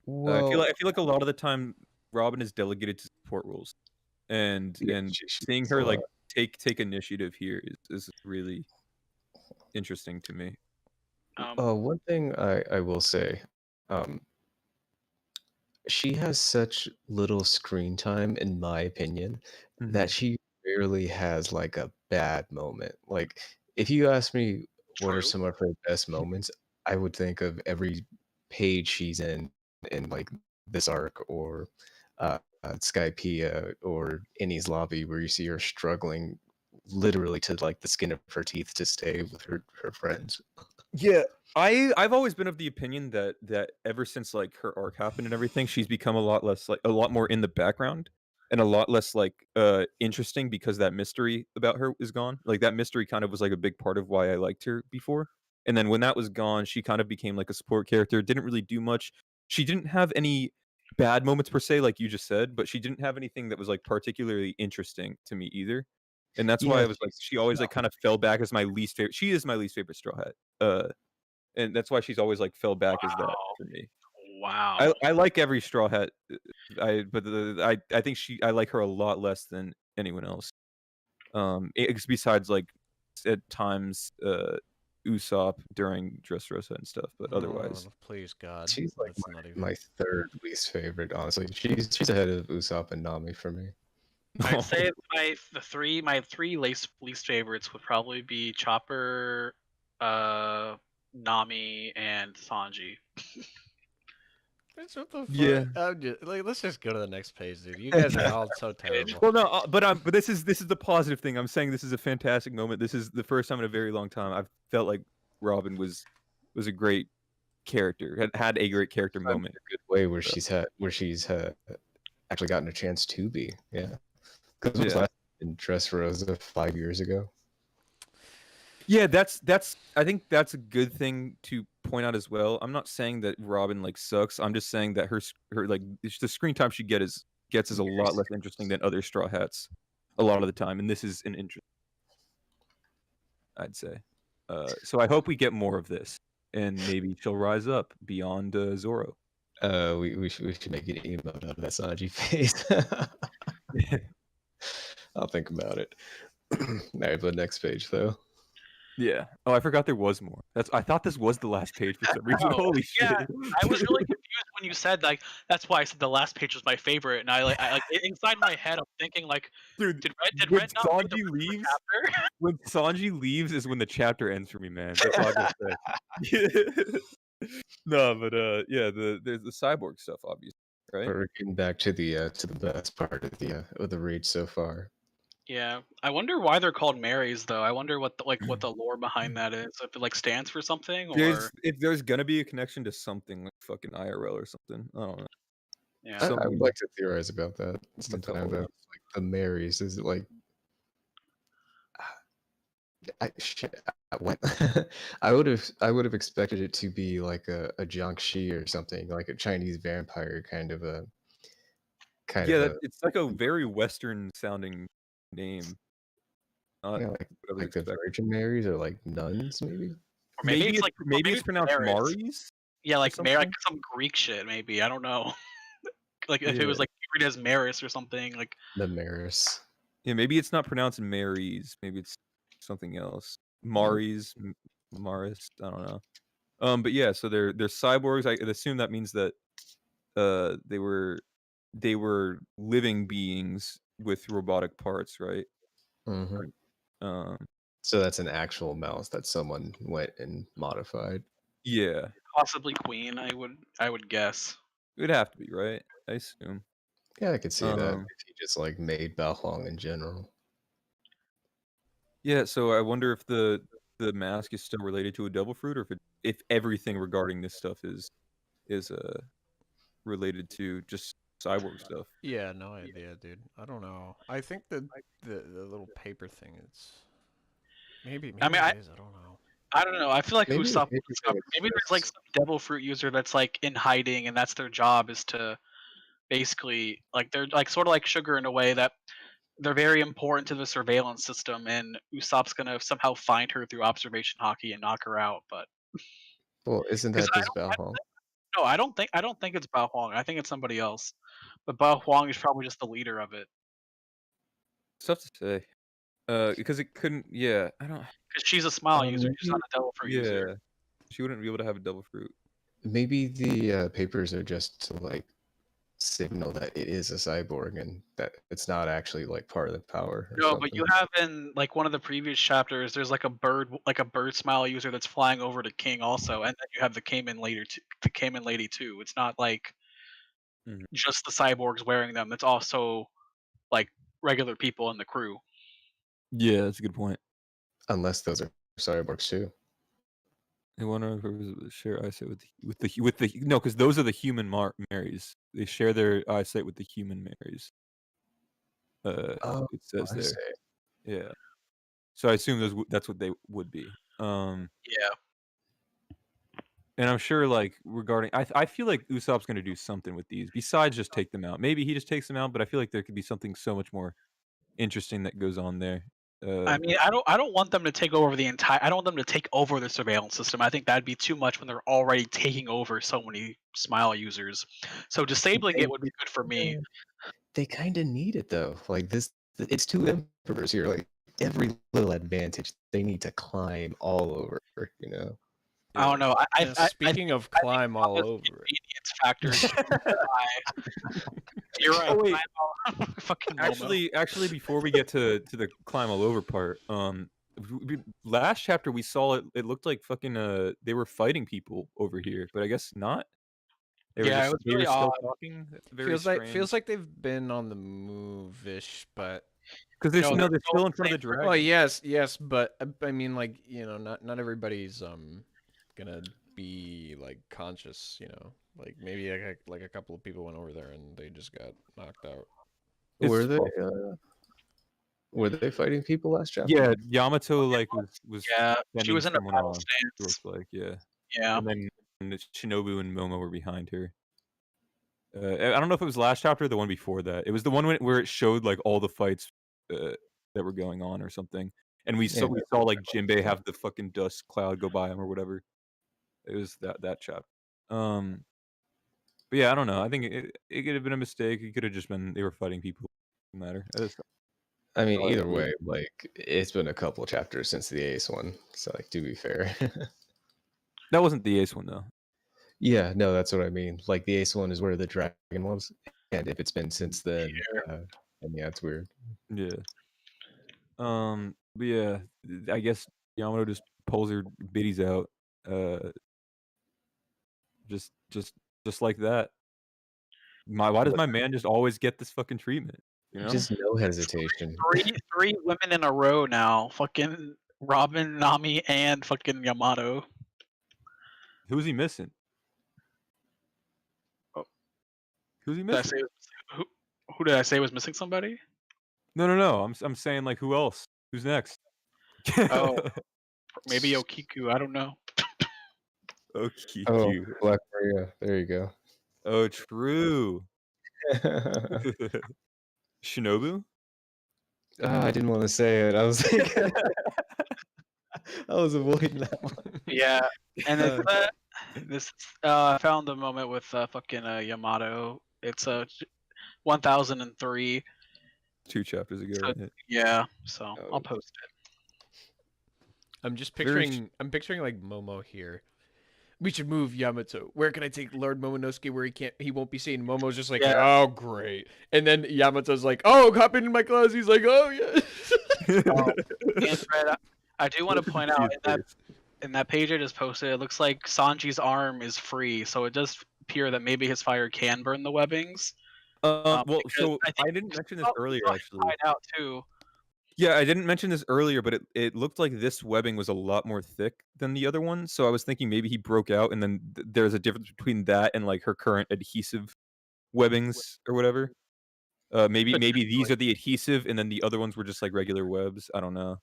well, I feel like a lot of the time Robin is delegated to support roles, and yeah, she seeing does a her lot. like take initiative here is really interesting to me. One thing I will say, um, she has such little screen time, in my opinion, that Mhm. she rarely has like a bad moment. Like, if you ask me what are True. some of her best moments, I would think of every page she's in like this arc or Skypiea or Innie's lobby where you see her struggling literally to like the skin of her teeth to stay with her friends. Yeah, I've always been of the opinion that ever since like her arc happened and everything, she's become a lot less like a lot more in the background and a lot less like interesting because that mystery about her is gone. Like that mystery kind of was like a big part of why I liked her before. And then when that was gone, she kind of became like a support character, didn't really do much. She didn't have any bad moments per se like you just said, but she didn't have anything that was like particularly interesting to me either. And that's why Yeah, I was like she always like kind of fell back as my least favorite. She is my least favorite Straw Hat. And that's why she's always, like, fell back as that Wow. for me. Wow. I like every Straw Hat, I think I like her a lot less than anyone else. Besides, like, at times, Usopp during Dressrosa and stuff, but otherwise Oh, please God, she's like that's not even. my third least favorite, honestly. She's ahead of Usopp and Nami for me. I'd say my three least favorites would probably be Chopper, Nami, and Sanji. What the fuck? Yeah. Like, let's just go to the next page, dude. You guys are all so terrible. Well, no, but this is the positive thing. I'm saying this is a fantastic moment. This is the first time in a very long time I've felt like Robin was a great character, had a great character I'm in moment. a good way where So, she's actually gotten a chance to be. Yeah. Because it was yeah. last in Dressrosa 5 years ago. Yeah, that's I think that's a good thing to point out as well. I'm not saying that Robin like sucks. I'm just saying that her like the screen time she gets is a lot less interesting than other Straw Hats a lot of the time, and this is an interest, I'd say. So I hope we get more of this, and maybe she'll rise up beyond Zoro. We should make an emote out of that Sanji face. I'll think about it. Alright, but next page though. Yeah. Oh, I forgot there was more. I thought this was the last page for some reason. Oh, Holy shit. yeah, I was really confused when you said like that's why I said the last page was my favorite, and I like inside my head I'm thinking like, Dude, did when Red not read the Sanji rest of the leaves, chapter? when Sanji leaves is when the chapter ends for me, man. That's all I gotta say. No, but yeah, there's the cyborg stuff, obviously, right? But we're getting back to the best part of the read so far. Yeah, I wonder why they're called Marys though. I wonder what what the lore behind that is. If it like stands for something or If there's gonna be a connection to something like fucking IRL or something. I don't know. yeah. I would like to theorize about that With the sometime. whole Though, like the Marys, is it like shit, what? I would have expected it to be like a Jiangxi or something, like a Chinese vampire kind yeah, of a it's like a very Western sounding name. Not yeah, what I was like the expecting. Virgin Marys or like nuns maybe. Or maybe it's like maybe it's pronounced Marys. Maris. Yeah, like like something? some Greek shit maybe. I don't know. Like if it Yeah. was like read as Maris or something like The Maris. Yeah, maybe it's not pronounced Marys. Maybe it's something else. Maris, Maris. I don't know. But yeah, so they're cyborgs. I assume that means that they were living beings with robotic parts, right? Hmm. Um, So that's an actual mouse that someone went and modified. yeah, possibly Queen. I would guess. it would have to be, right? I assume. Yeah, I could see that Um, if he just like made Bao Huang in general. yeah. So I wonder if the mask is still related to a devil fruit, or if everything regarding this stuff is related to just cyborg stuff. Yeah, no idea, dude. I don't know. I think the little paper thing is maybe I mean, it is. I don't know. I don't know. I feel like Maybe the Usopp. paper thing Maybe there's like exists. some devil fruit user that's like in hiding, and that's their job is to basically like they're like sort of like Sugar in a way that they're very important to the surveillance system, and Usopp's gonna somehow find her through observation hockey and knock her out. But Well, isn't because that just Bao no, I don't think it's Bao Huang. I think it's somebody else. But Bao Huang is probably just the leader of it It's tough to say. Because it couldn't. Yeah, I don't. because she's a smile user. She's not maybe, a devil fruit user. Yeah, she wouldn't be able to have a devil fruit. maybe the papers are just to like signal that it is a cyborg and that it's not actually like part of the power or No, something. but you have in like one of the previous chapters. There's like a bird smile user that's flying over to King also, and then you have the Cayman lady too. It's not like Mhm. just the cyborgs wearing them. It's also like regular people in the crew. Yeah, that's a good point. Unless those are cyborgs too. I wonder if it was share eyesight with the no, because those are the human Marys. They share their eyesight with the human Marys. Oh, It says I there. see. Yeah. So I assume that's what they would be. Yeah. And I'm sure like regarding I feel like Usopp's gonna do something with these besides just take them out. Maybe he just takes them out, but I feel like there could be something so much more interesting that goes on there. I mean, I don't want them to take over the entire. I don't want them to take over the surveillance system. I think that'd be too much when they're already taking over so many Smile users. So disabling it would be good for me. They kind of need it though. Like this, it's two emperors here. Like every little advantage, they need to climb all over. You know. I don't know. Speaking of climb all over it. Convenience factor is super high. You're right. Oh, wait. Fucking Momo. Actually, before we get to the climb all over part, last chapter we saw it. It looked like fucking they were fighting people over here, but I guess not. Yeah, it was really still odd. talking. Very Feels strange. like they've been on the move-ish, but Because they're No, they're they're still in front of the dragon. well, yes, but I mean, like, you know, not everybody's gonna be like conscious, you know, like maybe like a couple of people went over there and they just got knocked out. It's Were they? possible. Were they fighting people last chapter? Yeah, Yamato like was Yeah, she sending was in a someone battle on, it stance. looks like, yeah. Yeah. And then Shinobu and Momo were behind her. I don't know if it was last chapter or the one before that. It was the one where it showed like all the fights that were going on or something, and we saw like Jinbei have the fucking dust cloud go by him or whatever. It was that chapter. But yeah, I don't know. I think it could have been a mistake. It could have just been they were fighting people. It doesn't matter. I mean, either way, like it's been a couple of chapters since the Ace one. So, like, to be fair, That wasn't the Ace one though. yeah, no, that's what I mean. Like the Ace one is where the dragon was, and if it's been since then, and yeah, it's weird. Yeah. But yeah, I guess Yamato just pulls her biddies out. Just like that. Why does my man just always get this fucking treatment? You know? Just no hesitation. Three women in a row now. Fucking Robin, Nami, and fucking Yamato. Who's he missing? Oh. Who's he Did I missing? say who did I say was missing somebody? No. I'm saying like who else? Who's next? Oh, maybe Okiku. I don't know. Okiku. Oh, Black Maria. There you go. Oh, true. Shinobu? I didn't want to say it. I was like, I was avoiding that one. Yeah, and it's I found the moment with fucking Yamato. It's 1003. 2 chapters ago. So, right? yeah, so I'll post it. I'm just picturing like Momo here. We should move Yamato. Where can I take Lord Momonosuke where he won't be seen? Momo's just like, oh great. And then Yamato's like, oh, hop in my clothes. He's like, oh yeah. And Fred, I do want to point out in that page I just posted, it looks like Sanji's arm is free, so it does appear that maybe his fire can burn the webbings. Well, so I didn't mention this earlier actually. Find out too. Yeah, I didn't mention this earlier, but it looked like this webbing was a lot more thick than the other one. So I was thinking maybe he broke out, and then there's a difference between that and like her current adhesive webbings or whatever. Maybe these are the adhesive, and then the other ones were just like regular webs. I don't know.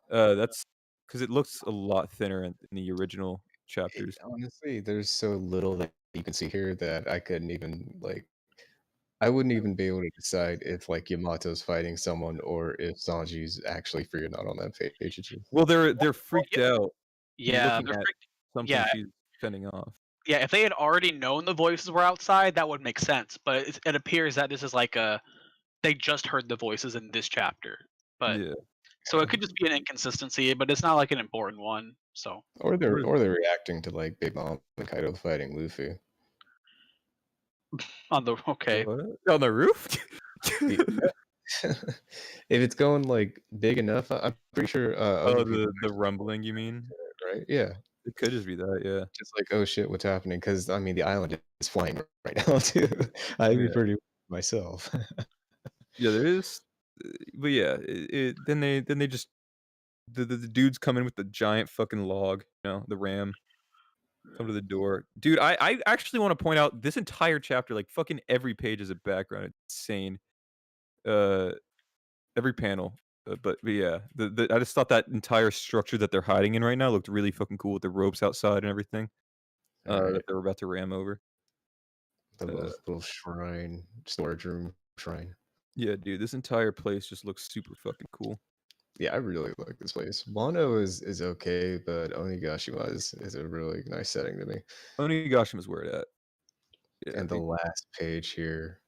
That's because it looks a lot thinner in the original chapters. Honestly, there's so little that you can see here that I couldn't even like. I wouldn't even be able to decide if like Yamato's fighting someone or if Sanji's actually freaking out on that page. It's just, Well, they're freaked out. You're Yeah, looking they're at freaked. something Yeah, she's fending off. yeah. If they had already known the voices were outside, that would make sense. But it appears that this is like they just heard the voices in this chapter. But Yeah. so it could just be an inconsistency, but it's not like an important one. So or they're What is- or they're reacting to like Big Mom and Kaido fighting Luffy. on the okay, What? On the roof? If it's going like big enough, I'm pretty sure. Oh, Other people the rumbling, you mean? right? Yeah, It could just be that, yeah. just like oh shit, what's happening? Because I mean, the island is flying right now too. I'd be Yeah. pretty myself. Yeah, there is, but yeah, then they just the dudes come in with the giant fucking log, you know, the ram, come to the door. Dude, I actually want to point out this entire chapter, like fucking every page is a background. It's insane. Every panel. But yeah, I just thought that entire structure that they're hiding in right now looked really fucking cool with the ropes outside and everything. Alright. That they're about to ram over. The little shrine, storage room shrine. Yeah, dude, this entire place just looks super fucking cool. Yeah, I really like this place. Wano is okay, but Onigashima is a really nice setting to me. Onigashima's where it at. Yeah, And the last page here.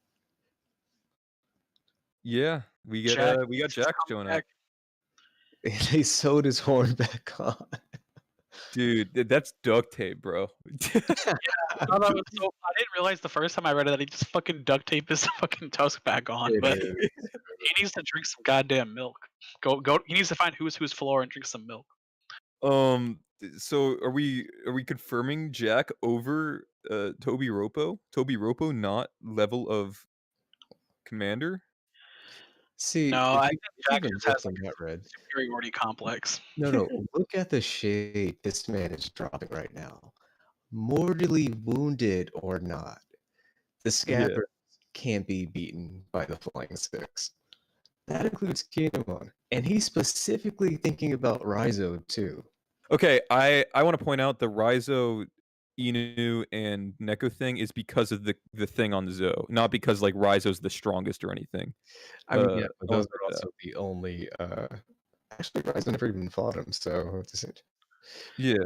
yeah, we get Jack we got Jack showing up. They sewed his horn back on. Dude, that's duct tape, bro. I thought that was so. I didn't realize the first time I read it that he just fucking duct taped his fucking tusk back on. But It is. he needs to drink some goddamn milk. Go. He needs to find who's floor and drink some milk. So are we confirming Jack over Toby Ropo? Toby Ropo not level of commander? See, No, if I you- think if you Jack even just look has on like that red. superiority complex. No, look at the shade this man is dropping right now. Mortally wounded or not, the Scabbard can't be beaten by the Flying Six. That includes Kinemon. And he's specifically thinking about Raizo too. Okay, I want to point out the Raizo, Inu, and Neko thing is because of the thing on Zo, not because like Raizo's the strongest or anything. I mean, yeah, but I those wanna are point that also the only actually Raizo never even fought him, so it's Yeah.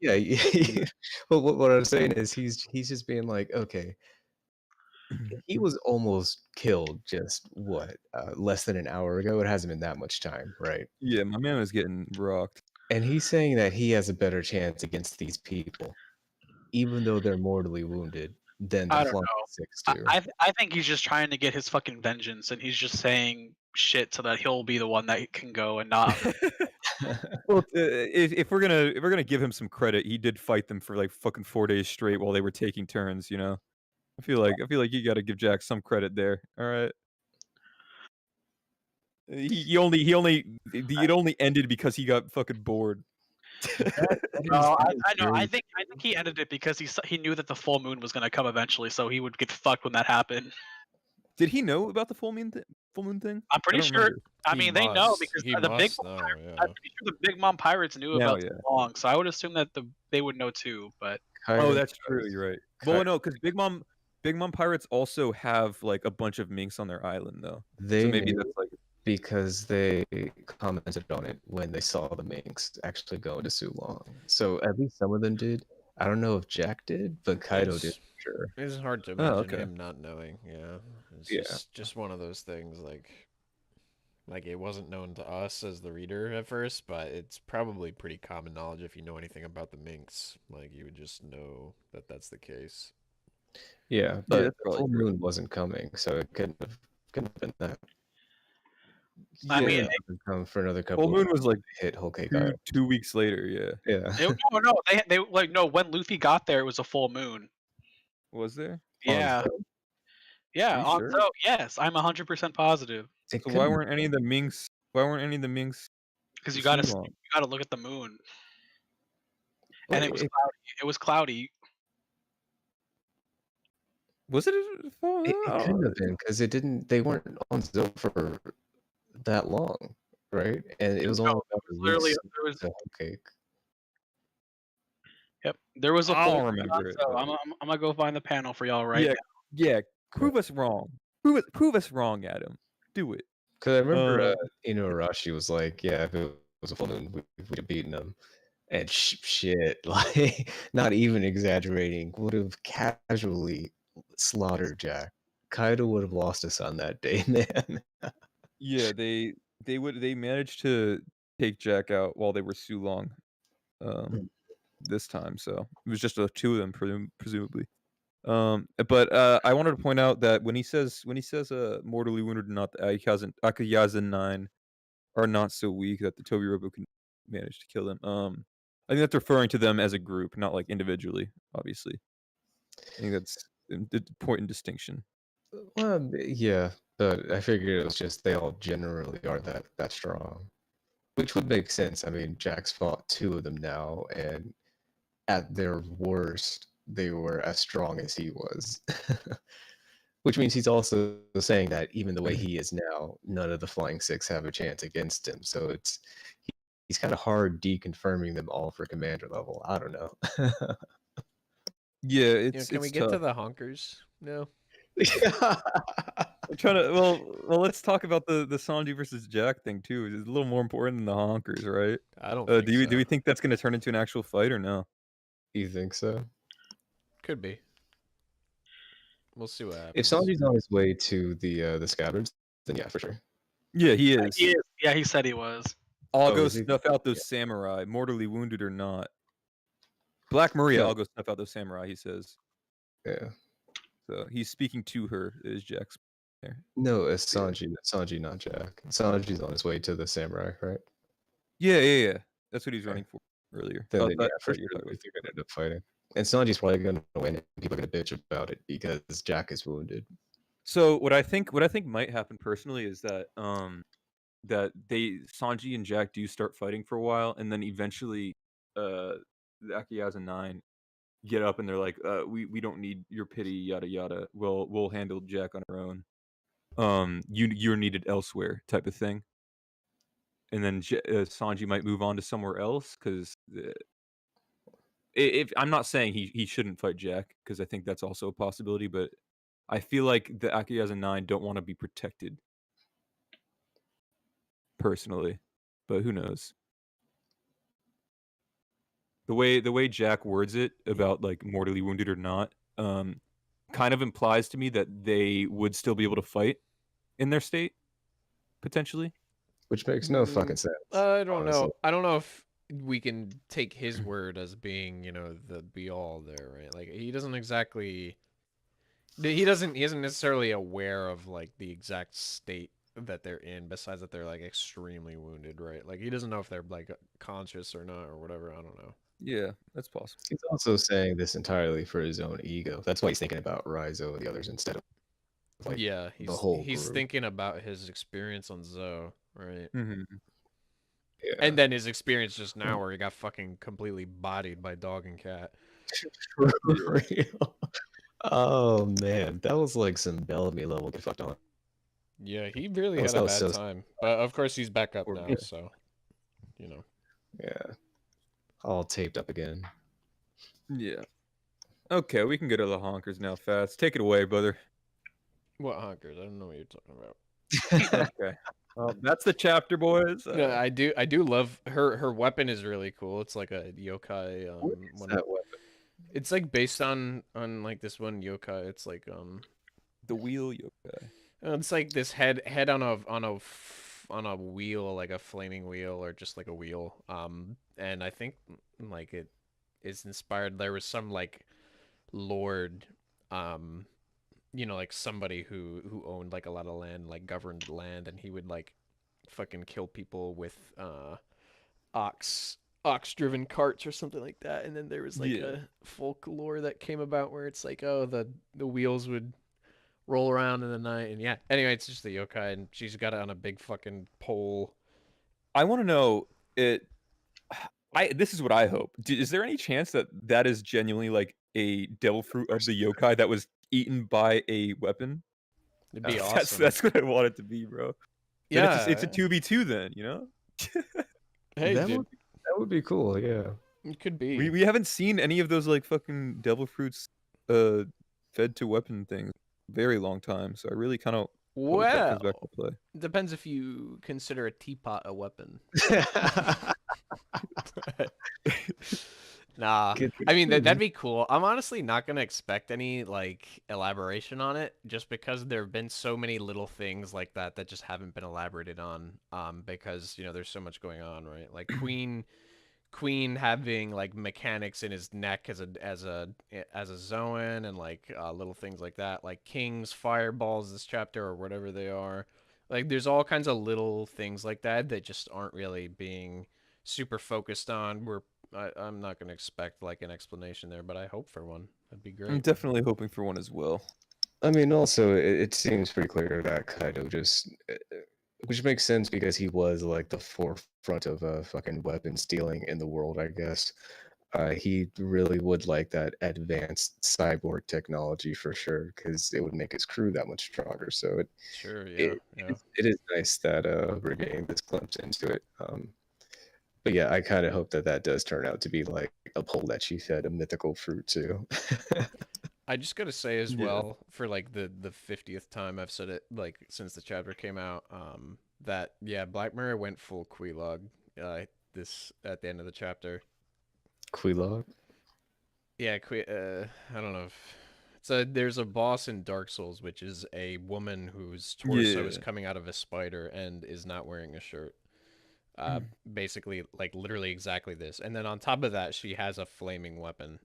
yeah. Well, what I'm saying is he's just being like, okay, he was almost killed just what less than an hour ago. It hasn't been that much time, right? Yeah, my man was getting rocked. And he's saying that he has a better chance against these people, even though they're mortally wounded, than I the don't Flying know. Six do. I think he's just trying to get his fucking vengeance, and he's just saying shit so that he'll be the one that can go and not. Well, if we're gonna give him some credit, he did fight them for like fucking 4 days straight while they were taking turns. You know, I feel like you got to give Jack some credit there. All right. It only ended because he got fucking bored. No, I know. I think he ended it because he knew that the full moon was gonna come eventually, so he would get fucked when that happened. Did he know about the full moon thing? I'm pretty don't sure. remember. I He mean, they know must. because He the big. must know, yeah. I'm pretty sure the Big Mom pirates knew Now, about it long, so I would assume that they would know too. But Oh, that's true. You're right. Kind Well, of. no, because Big Mom pirates also have like a bunch of minks on their island, though. They So maybe knew that's like because they commented on it when they saw the Minks actually go into Sulong. So at least some of them did. I don't know if Jack did, but Kaido did It's- for sure. It's hard to Oh, imagine okay. him not knowing. Yeah, it's Yeah. just one of those things. Like it wasn't known to us as the reader at first, but it's probably pretty common knowledge if you know anything about the Minks. Like you would just know that that's the case. Yeah, but that's the probably full true. moon wasn't coming, so it couldn't have been that. I mean, It would come for another couple. full moon of was like months to hit Whole Cake 2, Island. 2 weeks later. Yeah, Yeah. no, they like no. When Luffy got there, it was a full moon. was there? On Yeah, Zoe. yeah. you On sure? Zoe, yes, I'm 100% positive. It So why couldn't- weren't any of the minks? Why weren't any of the Minks? Because you too gotta long? look at the moon, Well, and it was cloudy. It was cloudy. Was it? it couldn't have been because it didn't. They weren't on Zoe for that long, right? And it was No, only it about was a literally week there was to whole cake. there was a I don't full. remember it, So but- I'm gonna go find the panel for y'all right Yeah, now. yeah. Prove us wrong. Prove us wrong, Adam. Do it. Because I remember Uh, Inuarashi was like, "Yeah, if it was a full moon, we'd have beaten them." And shit, like, not even exaggerating, would have casually slaughtered Jack. Kaido would have lost us on that day, man. Yeah, they managed to take Jack out while they were Sulong, this time. So it was just the two of them, presumably. But I wanted to point out that when he says mortally wounded, not the Akayaza 9 are not so weak that the Tobirobo can manage to kill them. I think that's referring to them as a group, not like individually. Obviously, I think that's an important distinction. Well, yeah, but I figured it was just they all generally are that strong, which would make sense. I mean, Jack's fought two of them now, and at their worst, they were as strong as he was. Which means he's also saying that even the way he is now, none of the Flying Six have a chance against him. So he's kind of hard deconfirming them all for commander level. I don't know. Yeah, You know, can we get to the honkers? No. I'm trying to. Well, let's talk about the Sanji versus Jack thing too. It's a little more important than the honkers, right? I don't think Do so. we think that's going to turn into an actual fight or no? You think so? Could be. We'll see what happens. If Sanji's on his way to the scabbards, then yeah, for sure. Yeah, he is. He is. Yeah, he said he was. I'll Oh, go is he? snuff out those Yeah. samurai, mortally wounded or not. Black Maria, No. I'll go snuff out those samurai. He says. Yeah. So he's speaking to her. Is Jack's there? No, it's Sanji, not Jack. Sanji's on his way to the samurai, right? Yeah. That's what he's Okay. running for earlier. Then, yeah, for Thought you were sure, talking about- they're gonna end up fighting. And Sanji's probably gonna win, and people are gonna bitch about it because Jack is wounded. So what I think might happen personally is that that Sanji and Jack do start fighting for a while, and then eventually the Akayaza 9 get up and they're like, we don't need your pity, yada yada. We'll handle Jack on our own. You're needed elsewhere, type of thing. And then Sanji might move on to somewhere else because if I'm not saying he shouldn't fight Jack, because I think that's also a possibility, but I feel like the Akayaza 9 don't want to be protected personally, but who knows? The way Jack words it about like mortally wounded or not, kind of implies to me that they would still be able to fight in their state, potentially. Which makes no fucking sense. I don't know. honestly. I don't know if we can take his word as being, the be all there, right? Like he doesn't exactly. He isn't necessarily aware of like the exact state that they're in. Besides that, they're like extremely wounded, right? Like he doesn't know if they're like conscious or not or whatever. I don't know. Yeah, that's possible. He's also saying this entirely for his own ego. That's why he's thinking about Raizo and the others instead of like Yeah, the whole he's group. thinking about his experience on Zoe, right? Mm-hmm. Yeah. And then his experience just now, where he got fucking completely bodied by dog and cat. For real. Oh man, that was like some Bellamy level get fucked on. Yeah, he really That had a was bad so- time. But of course, he's back up Poor now, guy. so Yeah. All taped up again. Yeah. Okay, we can go to the honkers now fast. Take it away, brother. What honkers? I don't know what you're talking about. Okay. Well, that's the chapter, boys. No, I do love her weapon is really cool. It's like a yokai. One, That weapon. it's like based on like this one yokai. It's like the wheel yokai. it's like this head on a wheel, like a flaming wheel or just like a wheel. And I think like it is inspired. There was some like lord, like somebody who owned like a lot of land, like governed land, and he would like fucking kill people with ox driven carts or something like that. And then there was like Yeah. a folklore that came about where it's like, oh, the wheels would roll around in the night. And yeah, anyway, it's just the yokai, and she's got it on a big fucking pole I want to know it. This is what I hope. Is there any chance that that is genuinely like a devil fruit of the yokai that was eaten by a weapon? It'd be That's awesome. that's what I want it to be, bro. Then it's a Yeah. 2v2 then, you know? Hey, that dude, would be cool. Yeah. it could be. We haven't seen any of those like fucking devil fruits fed to weapon things very long time, so I really kind of hope that comes back to Well, play. depends if you consider a teapot a weapon. Nah, Good I mean question. that'd be cool. I'm honestly not gonna expect any like elaboration on it, just because there have been so many little things like that that just haven't been elaborated on. Because there's so much going on, right? Like Queen having like mechanics in his neck as a Zoan, and like little things like that, like King's fireballs this chapter or whatever they are. Like there's all kinds of little things like that that just aren't really being super focused on. I'm not gonna expect like an explanation there, but I hope for one. That'd be I'm great. definitely hoping for one as well. I mean, also, it seems pretty clear that Kaido just, which makes sense because he was like the forefront of fucking weapon stealing in the world, I guess. He really would like that advanced cyborg technology for sure, because it would make his crew that much stronger. So Sure, yeah, it is nice that we're getting this glimpse into it. But yeah, I kind of hope that that does turn out to be like a pole that she fed a mythical fruit too. I just gotta say as Yeah. well, for like the 50th time I've said it, like since the chapter came out, that yeah, Black Mirror went full Quelaag, this at the end of the chapter. Quelaag. Yeah, I don't know if there's a boss in Dark Souls, which is a woman whose torso is Yeah. coming out of a spider and is not wearing a shirt. Basically, like literally exactly this, and then on top of that, she has a flaming weapon.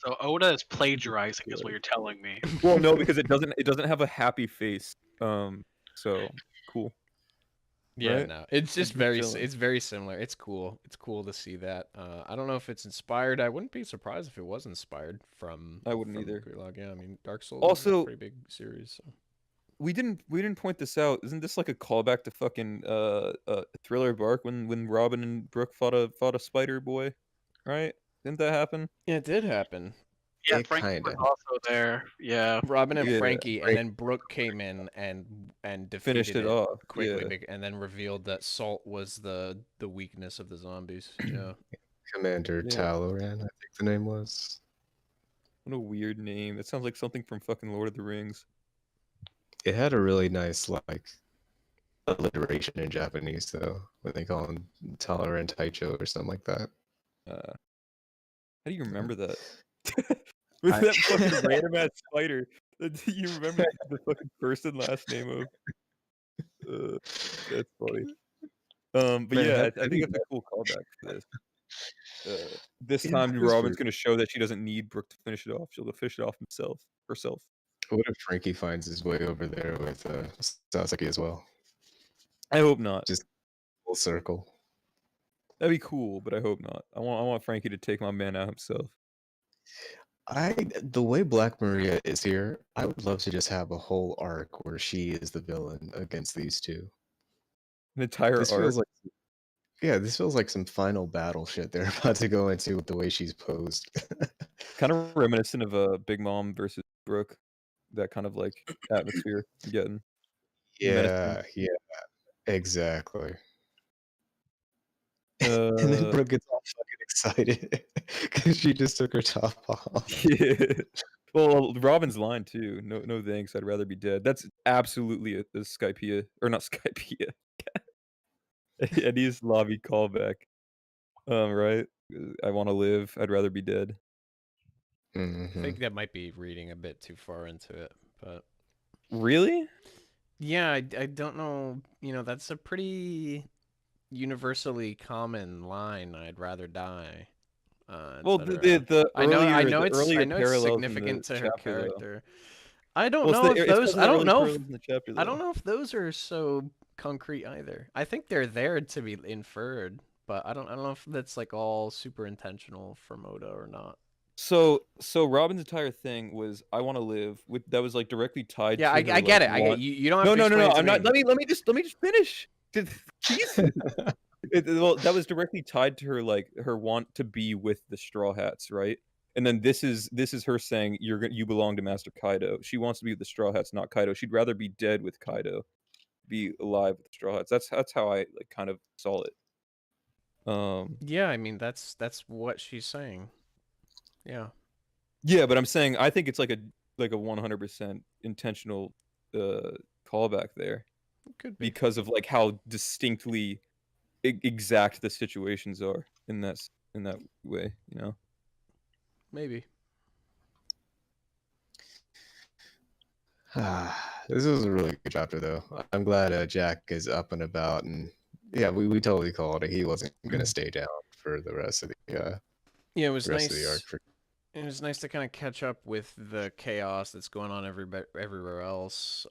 So Oda is plagiarizing, is what you're telling me. Well, no, because it doesn't have a happy face. So cool. Yeah, Right? no, it's just Just very, chilling. it's very similar. It's cool. It's cool to see that. I don't know if it's inspired. I wouldn't be surprised if it was inspired from. I wouldn't from either. Quelaag. Yeah, I mean, Dark Souls is a Also, pretty big series. So. we didn't point this out. Isn't this like a callback to fucking Thriller Bark when Robin and Brooke fought a spider boy, right? Didn't that happen? Yeah, it did happen. Yeah, It Frankie was kinda. also there. Yeah. Robin and Yeah. Frankie, and then Brooke came in and defeated Finished it off. quickly, Yeah. and then revealed that salt was the weakness of the zombies. Yeah. Commander Yeah. Talloran, I think the name was. What a weird name. That sounds like something from fucking Lord of the Rings. It had a really nice like alliteration in Japanese though, when they call him Talloran Taicho or something like that. How do you remember that? With I- that fucking random ass spider. Do you remember the fucking first and last name of? That's funny. But Man, yeah, that I think movie- it's a cool callback for this. This Yeah, time, it was Robin's weird. gonna show that she doesn't need Brooke to finish it off. She'll finish it off herself. What if Frankie finds his way over there with Sasaki as well? I hope not. Just full circle. That'd be cool, but I hope not. I want Frankie to take my man out himself. The way Black Maria is here, I would love to just have a whole arc where she is the villain against these two. An entire This arc. feels like, yeah, this feels like some final battle shit they're about to go into with the way she's posed. Kind of reminiscent of Big Mom versus Brooke. That kind of like atmosphere I'm getting. Yeah, yeah, exactly. And then Brooke gets all fucking excited because she just took her top off. Yeah. Well, Robin's line too. No thanks. I'd rather be dead. That's absolutely a Skypea or not Skypea. Eddie's lobby callback. Right. I want to live. I'd rather be dead. I Mhm. think that might be reading a bit too far into it, but Really? yeah, I don't know. That's a pretty universally common line. I'd rather die. Well, etc. the I know earlier it's parallels in significant the to her chapter, though. character. I don't Well, know it's if 'cause those. of the I don't early know. parallels in the chapter, I don't though. know if those are so concrete either. I think they're there to be inferred, but I don't know if that's like all super intentional from Oda or not. So Robin's entire thing was I want to live. That was like directly tied Yeah, to I her, get like, it. I get want- you. You don't have to No. explain it to I'm not. me. Let me just finish. Jesus. Well, that was directly tied to her her want to be with the Straw Hats, right? And then this is her saying you belong to Master Kaido. She wants to be with the Straw Hats, not Kaido. She'd rather be dead with Kaido, be alive with the Straw Hats. That's how I kind of saw it. Yeah, I mean that's what she's saying. Yeah. Yeah, but I'm saying I think it's like a 100% intentional callback there It could be. because of like how distinctly exact the situations are in that way, you know. Maybe. This was a really good chapter, though. I'm glad Jack is up and about, and yeah, we totally called it. He wasn't going to stay down for the rest of the Yeah, it was rest nice. of the arc. It was nice to kind of catch up with the chaos that's going on everywhere else.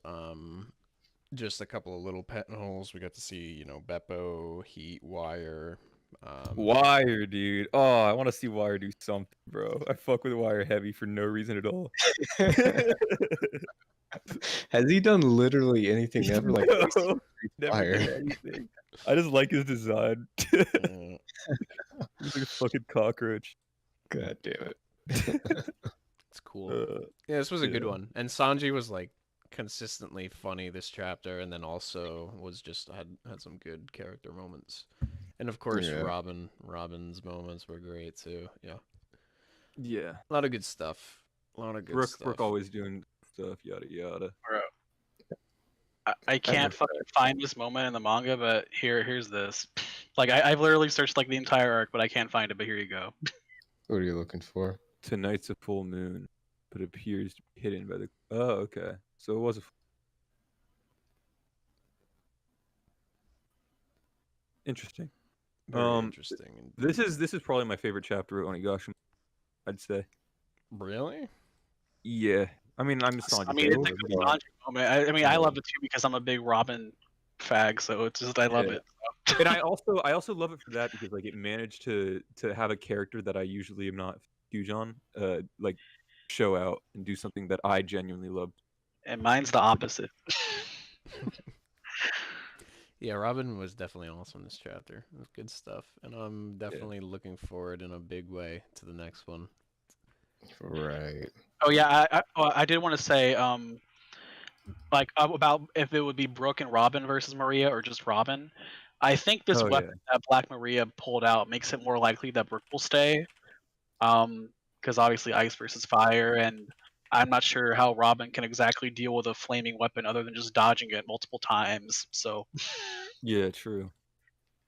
Just a couple of little pet holes. We got to see, you know, Beppo, Heat, Wire. Wire, dude. Oh, I want to see Wire do something, bro. I fuck with Wire heavy for no reason at all. Has he done literally anything ever? Like No, never Wire. did anything. I just like his design. Uh, He's like a fucking cockroach. God damn it. it's cool. Yeah, this was a good yeah. one. And Sanji was like consistently funny this chapter, and then also was just had some good character moments. And of course, Yeah. Robin's moments were great too. Yeah, Yeah. a lot of good stuff. A lot of good stuff. Brooke always doing stuff, yada yada. Bro. I can't fucking find this moment in the manga, but here's this. Like I've literally searched like the entire arc, but I can't find it. But here you go. What are you looking for? Tonight's a full moon, but appears to be hidden by the. Oh, okay. So it was a. Interesting. Very interesting. This is probably my favorite chapter of Onigashima, I'd say. Really? Yeah. I mean, I'm a Sanji. I mean, it's a good Sanji moment. I mean, I love it too because I'm a big Robin fag, so it's just I love it. And I also love it for that because like it managed to have a character that I usually am not huge on, like show out and do something that I genuinely loved. And mine's the opposite. Yeah, Robin was definitely awesome this chapter. It was good stuff, and I'm definitely looking forward in a big way to the next one. Right. Oh yeah, I did want to say like about if it would be Brooke and Robin versus Maria or just Robin. I think this weapon that Black Maria pulled out makes it more likely that Brooke will stay, because obviously ice versus fire, and I'm not sure how Robin can exactly deal with a flaming weapon other than just dodging it multiple times. So yeah, true.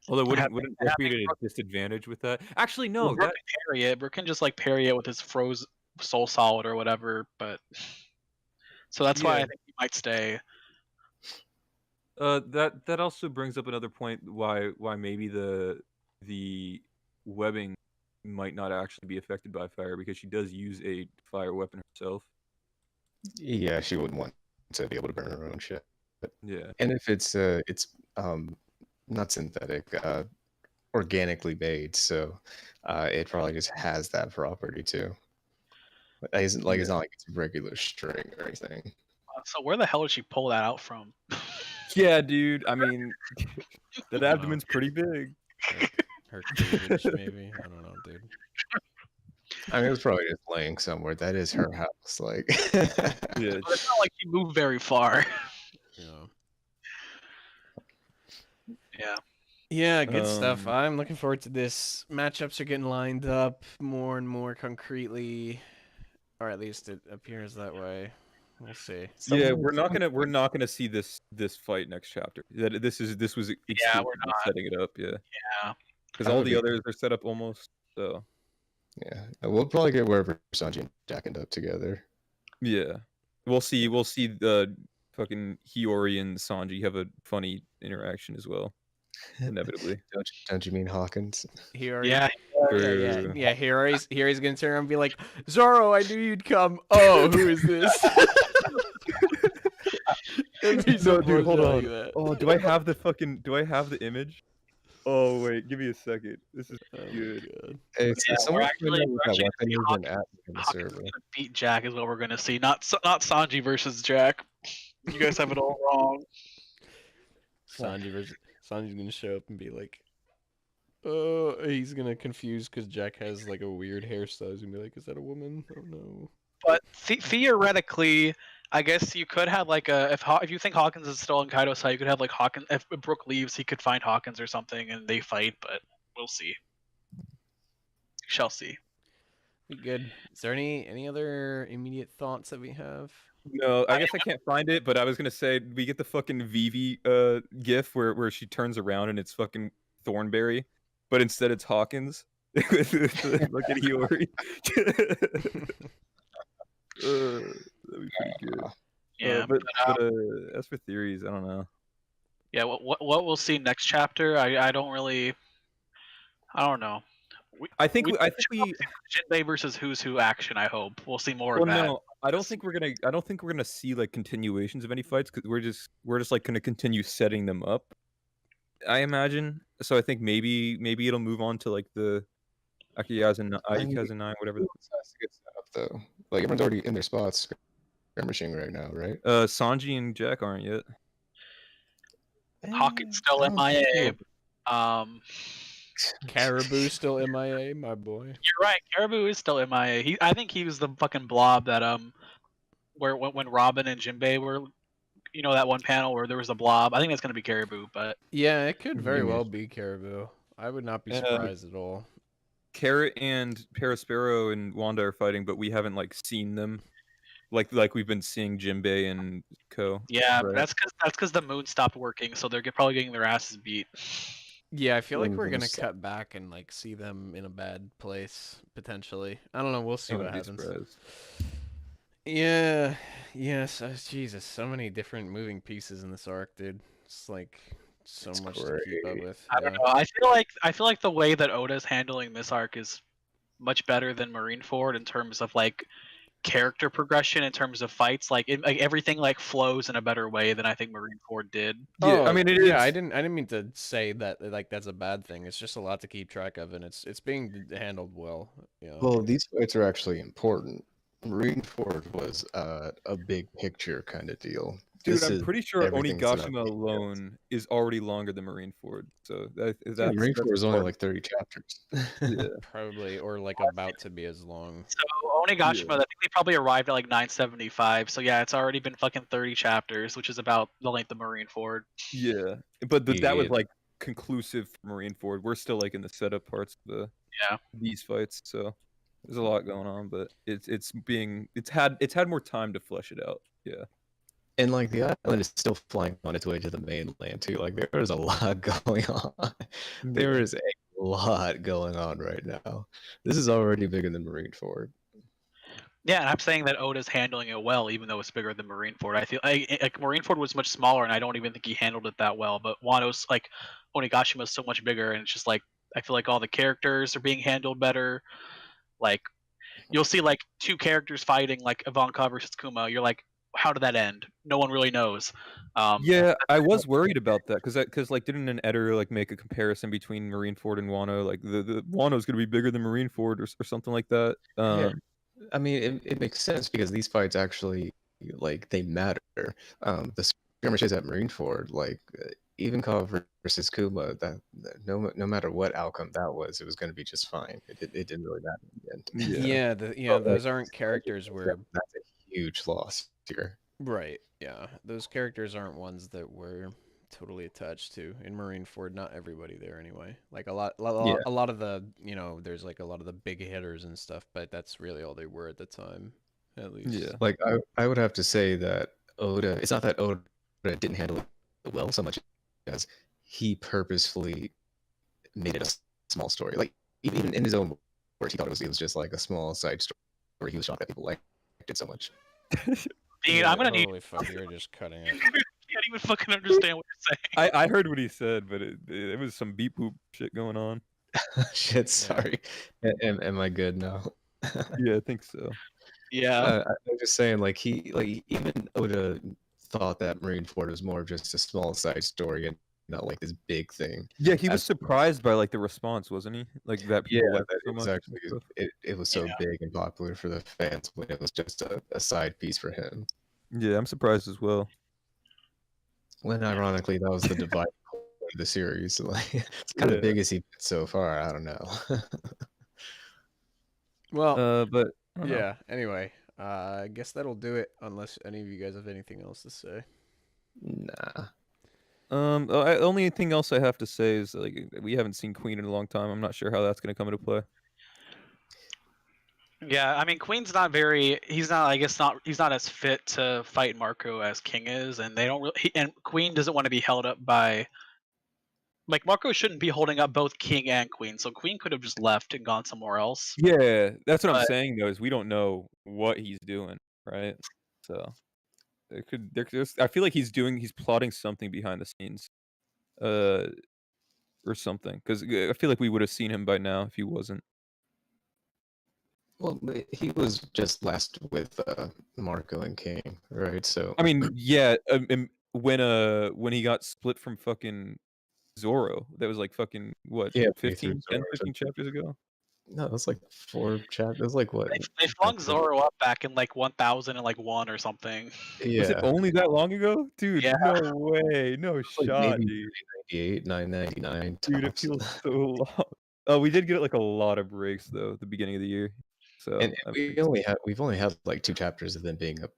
Although wouldn't Brooke be at a disadvantage with that? Actually, no. Brooke can parry it. Brooke can just like parry it with his froze soul solid or whatever. But so that's why I think he might stay. That also brings up another point why maybe the webbing might not actually be affected by fire because she does use a fire weapon herself. Yeah, she wouldn't want to be able to burn her own shit. But, yeah. And if it's not synthetic, organically made, so it probably just has that property too. It's not like it's regular string or anything. So where the hell did she pull that out from? Yeah, dude. I mean, that abdomen's pretty big. Her cleavage, maybe. I don't know, dude. I mean, it was probably just laying somewhere. That is her house. Like, yeah. But it's not like she moved very far. Yeah. Yeah. Yeah, good stuff. I'm looking forward to this. Matchups are getting lined up more and more concretely, or at least it appears that way. We'll see. Yeah, we're not gonna see this fight next chapter. This was we're not setting it up. Yeah. Yeah. Because all the others are set up almost. So. Yeah, we'll probably get wherever Sanji and Jack end up together. Yeah, we'll see. We'll see the fucking Hiyori and Sanji have a funny interaction as well. Inevitably. Don't you mean Hawkins? Hiyori. Yeah. Yeah. Hiyori's gonna turn around and be like, Zoro, I knew you'd come. Oh, who is this? No, dude, hold on. Oh, do I have the image? Oh wait, give me a second. This is good. Hey, we're actually beat Jack is what we're gonna see. Not Sanji versus Jack. You guys have it all wrong. Sanji Sanji's gonna show up and be like, he's gonna confuse because Jack has like a weird hairstyle. He's gonna be like, is that a woman? Oh no. But theoretically, I guess you could have like a if you think Hawkins is still in Kaido's side, you could have like Hawkins. If Brook leaves, he could find Hawkins or something, and they fight. But we'll see. Shall see. Good. Is there any other immediate thoughts that we have? No, I guess I can't find it, but I was gonna say we get the fucking Vivi gif where she turns around and it's fucking Thornberry, but instead it's Hawkins. Look at Hiyori. That'd be pretty good. Yeah, but as for theories, I don't know. Yeah, what we'll see next chapter, I don't know. I think we Jinbei versus Who's Who action. I hope we'll see more well, of that. no, I don't think we're gonna see like continuations of any fights because we're just like gonna continue setting them up. I imagine. So I think maybe it'll move on to like the Akayazu 9, whatever. Has to get set up though. Like everyone's already in their spots, skirmishing right now, right? Sanji and Jack aren't yet. Hawkins still MIA. Caribou still MIA, my boy. You're right. Caribou is still MIA. I think he was the fucking blob that where when Robin and Jinbei were, that one panel where there was a blob. I think that's gonna be Caribou, but Yeah, it could very well be Caribou. I would not be surprised at all. Carrot and Paraspero and Wanda are fighting, but we haven't like seen them, like we've been seeing Jinbei and Co. yeah, Right. that's because the moon stopped working, so they're probably getting their asses beat. Yeah, I feel like we're Wouldn't gonna stop. cut back and like see them in a bad place potentially. I don't know. We'll see I what wouldn't be happens. surprised. Yeah, yes. Jesus, so many different moving pieces in this arc, dude. It's like so It's much to keep up great. with. I don't know. I feel like the way that Oda's handling this arc is much better than Marineford in terms of like character progression, in terms of fights. Like everything like flows in a better way than I think Marineford did. Yeah, I mean it is. Yeah, I didn't mean to say that like that's a bad thing. It's just a lot to keep track of, and it's being handled well. Yeah. Well, these fights are actually important. Marineford was a big picture kind of deal. Dude, This I'm is pretty sure everything's about Onigashima details. alone is already longer than Marineford. So Yeah, that's Marineford is only part- like 30 chapters. yeah. Probably, or like about to be as long. So Onigashima, I think they probably arrived at like 975. So yeah, it's already been fucking 30 chapters, which is about the length of Marineford. Yeah, but that was Yeah. like conclusive for Marineford. We're still like in the setup parts of these fights, so there's a lot going on. But it's had more time to flesh it out. Yeah, And like the island is still flying on its way to the mainland too. Like there is a lot going on. There is a lot going on right now. This is already bigger than Marineford. Yeah, and I'm saying that Oda's handling it well, even though it's bigger than Marineford. I feel like Marineford was much smaller, and I don't even think he handled it that well. But Wano's like Onigashima is so much bigger, and it's just like I feel like all the characters are being handled better. Like you'll see like two characters fighting, like Ivankov versus Kuma. You're like, how did that end? No one really knows. yeah. I was worried about that because like didn't an editor like make a comparison between Marineford and Wano? Like the Wano's gonna be bigger than Marineford or something like that. Yeah. I mean, it makes sense because these fights actually like they matter. The skirmishes at Marineford, like Ivankov versus Kuma, that no matter what outcome that was, it was going to be just fine. It didn't really matter in the end. Yeah, those aren't characters where That's a huge loss here. right. Yeah, those characters aren't ones that we're totally attached to in Marineford. Not everybody there anyway. Like a lot of the there's like a lot of the big hitters and stuff, but that's really all they were at the time, at least. Yeah. Like I would have to say that Oda. It's not that Oda didn't handle it well so much as he purposefully made it a small story. Like even in his own words, he thought it was just like a small side story. He was shocked that people liked it so much. Dude, I'm gonna need. Holy fuck, you're just cutting it. I can't even fucking understand what you're saying. I heard what he said, but it was some beep boop shit going on. Shit, sorry. Am I good now? Yeah, I think so. Yeah. I'm just saying, like even Oda thought that Marineford was more of just a small side story and not like this big thing. Yeah, he was As- surprised by like the response, wasn't he? Like that. People liked it so it was much and actually stuff. it was so big and popular for the fans when it was just a side piece for him. Yeah, I'm surprised as well. When ironically that was the dividing of the series. Like it's kind of the biggest event so far. I don't know. Well, But I don't know. yeah. Anyway, I guess that'll do it. Unless any of you guys have anything else to say. Nah. Only thing else I have to say is like we haven't seen Queen in a long time. I'm not sure how that's gonna come into play. Yeah, I mean, Queen's not very. He's not. I guess not. He's not as fit to fight Marco as King is, and they don't really. And Queen doesn't want to be held up by. Like Marco shouldn't be holding up both King and Queen, so Queen could have just left and gone somewhere else. Yeah, that's what I'm But- saying though. Is we don't know what he's doing, right? So I feel like he's plotting something behind the scenes, or something. Because I feel like we would have seen him by now if he wasn't. Well, he was just last with Marco and King, right? So I mean, yeah. When he got split from fucking Zoro, that was like fucking what? Yeah, 15 Zoro, 15 chapters ago. no, it was like 4 chapters. It was like what? They flung chapter- Zoro up back in like 1001 or something. Was it Yeah, only that long ago, dude? Yeah. No way, no like shot, maybe dude. 998, 999. Dude, it tops. feels so long. Oh, we did get like a lot of breaks though at the beginning of the year. So And I'm we've only had like 2 chapters of them being up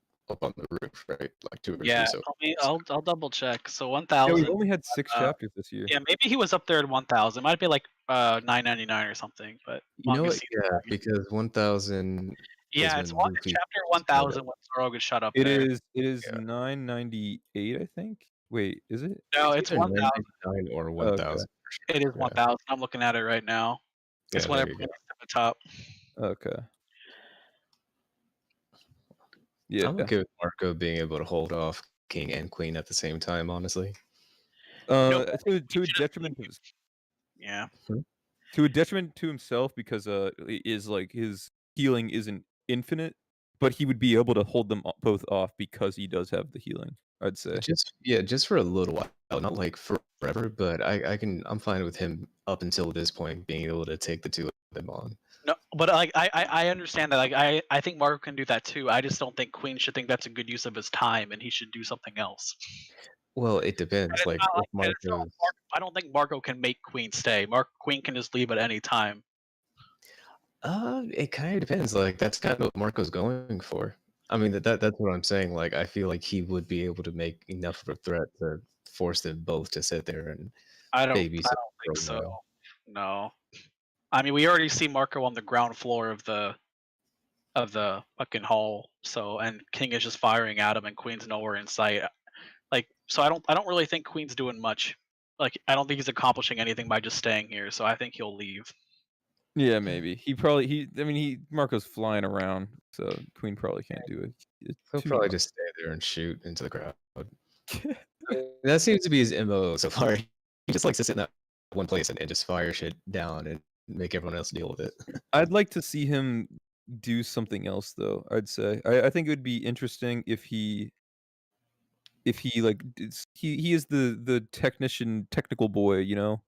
on the roof, right? Like 2 or 3. Yeah, So I'll double check. So yeah, 1000. we've only had 6 uh, chapters this year. Yeah, maybe he was up there at 1000. It might be like 999 or something. But you know what? longest season. Yeah, because 1000. Yeah, when it's Luffy chapter started. 1000 when Zoro gets shut up It there. is Yeah. 998, I think. Wait, is it? No, it's either 1000. 999 or Oh, okay. 1000. It is Yeah. 1000. I'm looking at it right now. It's Yeah, when there it you go. points to the top. Okay. Yeah. I'm okay with Marco being able to hold off King and Queen at the same time, honestly. To a detriment of Yeah. to a detriment to himself because is like his healing isn't infinite, but he would be able to hold them both off because he does have the healing. I'd say. Just for a little while, not like forever, but I'm fine with him up until this point being able to take the 2 of them on. No, but like I understand that. Like I think Marco can do that too. I just don't think Queen should think that's a good use of his time, and he should do something else. Well, it depends. And it's Like not if and it's not Marco's I don't think Marco can make Queen stay. Queen can just leave at any time. it kind of depends. Like that's kind of what Marco's going for. I mean that's what I'm saying. Like I feel like he would be able to make enough of a threat to force them both to sit there and I don't babysit think for a so. while. No. I mean, we already see Marco on the ground floor of the fucking hall. So, and King is just firing at him, and Queen's nowhere in sight. Like, so I don't really think Queen's doing much. Like, I don't think he's accomplishing anything by just staying here. So I think he'll leave. Yeah, maybe. Marco's flying around, so Queen probably can't do it. He'll probably just stay there and shoot into the crowd. That seems to be his MO so far. He just likes to sit in that one place and just fire shit down and make everyone else deal with it. I'd like to see him do something else though. I'd say I think it would be interesting if he like he is the technical boy, you know.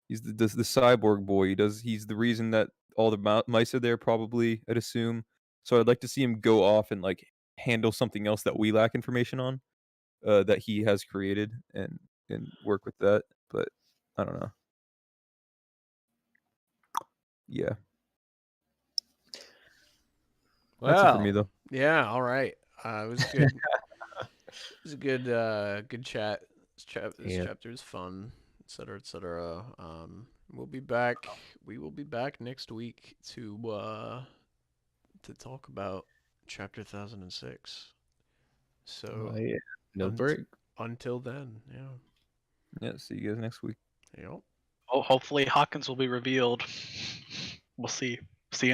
He's the cyborg boy. He's the reason that all the mice are there probably, I'd assume. So I'd like to see him go off and like handle something else that we lack information on, that he has created and work with that. But I don't know. Yeah. That's it for me though. Yeah, all right. It was good. It was a good chat. This Yeah. chapter is fun, etc., etc. We'll be back. We will be back next week to talk about chapter 1006. So Yeah. No unt- break. until then, yeah. Yeah. See you guys next week. Yep. Oh, hopefully Hawkins will be revealed. We'll see.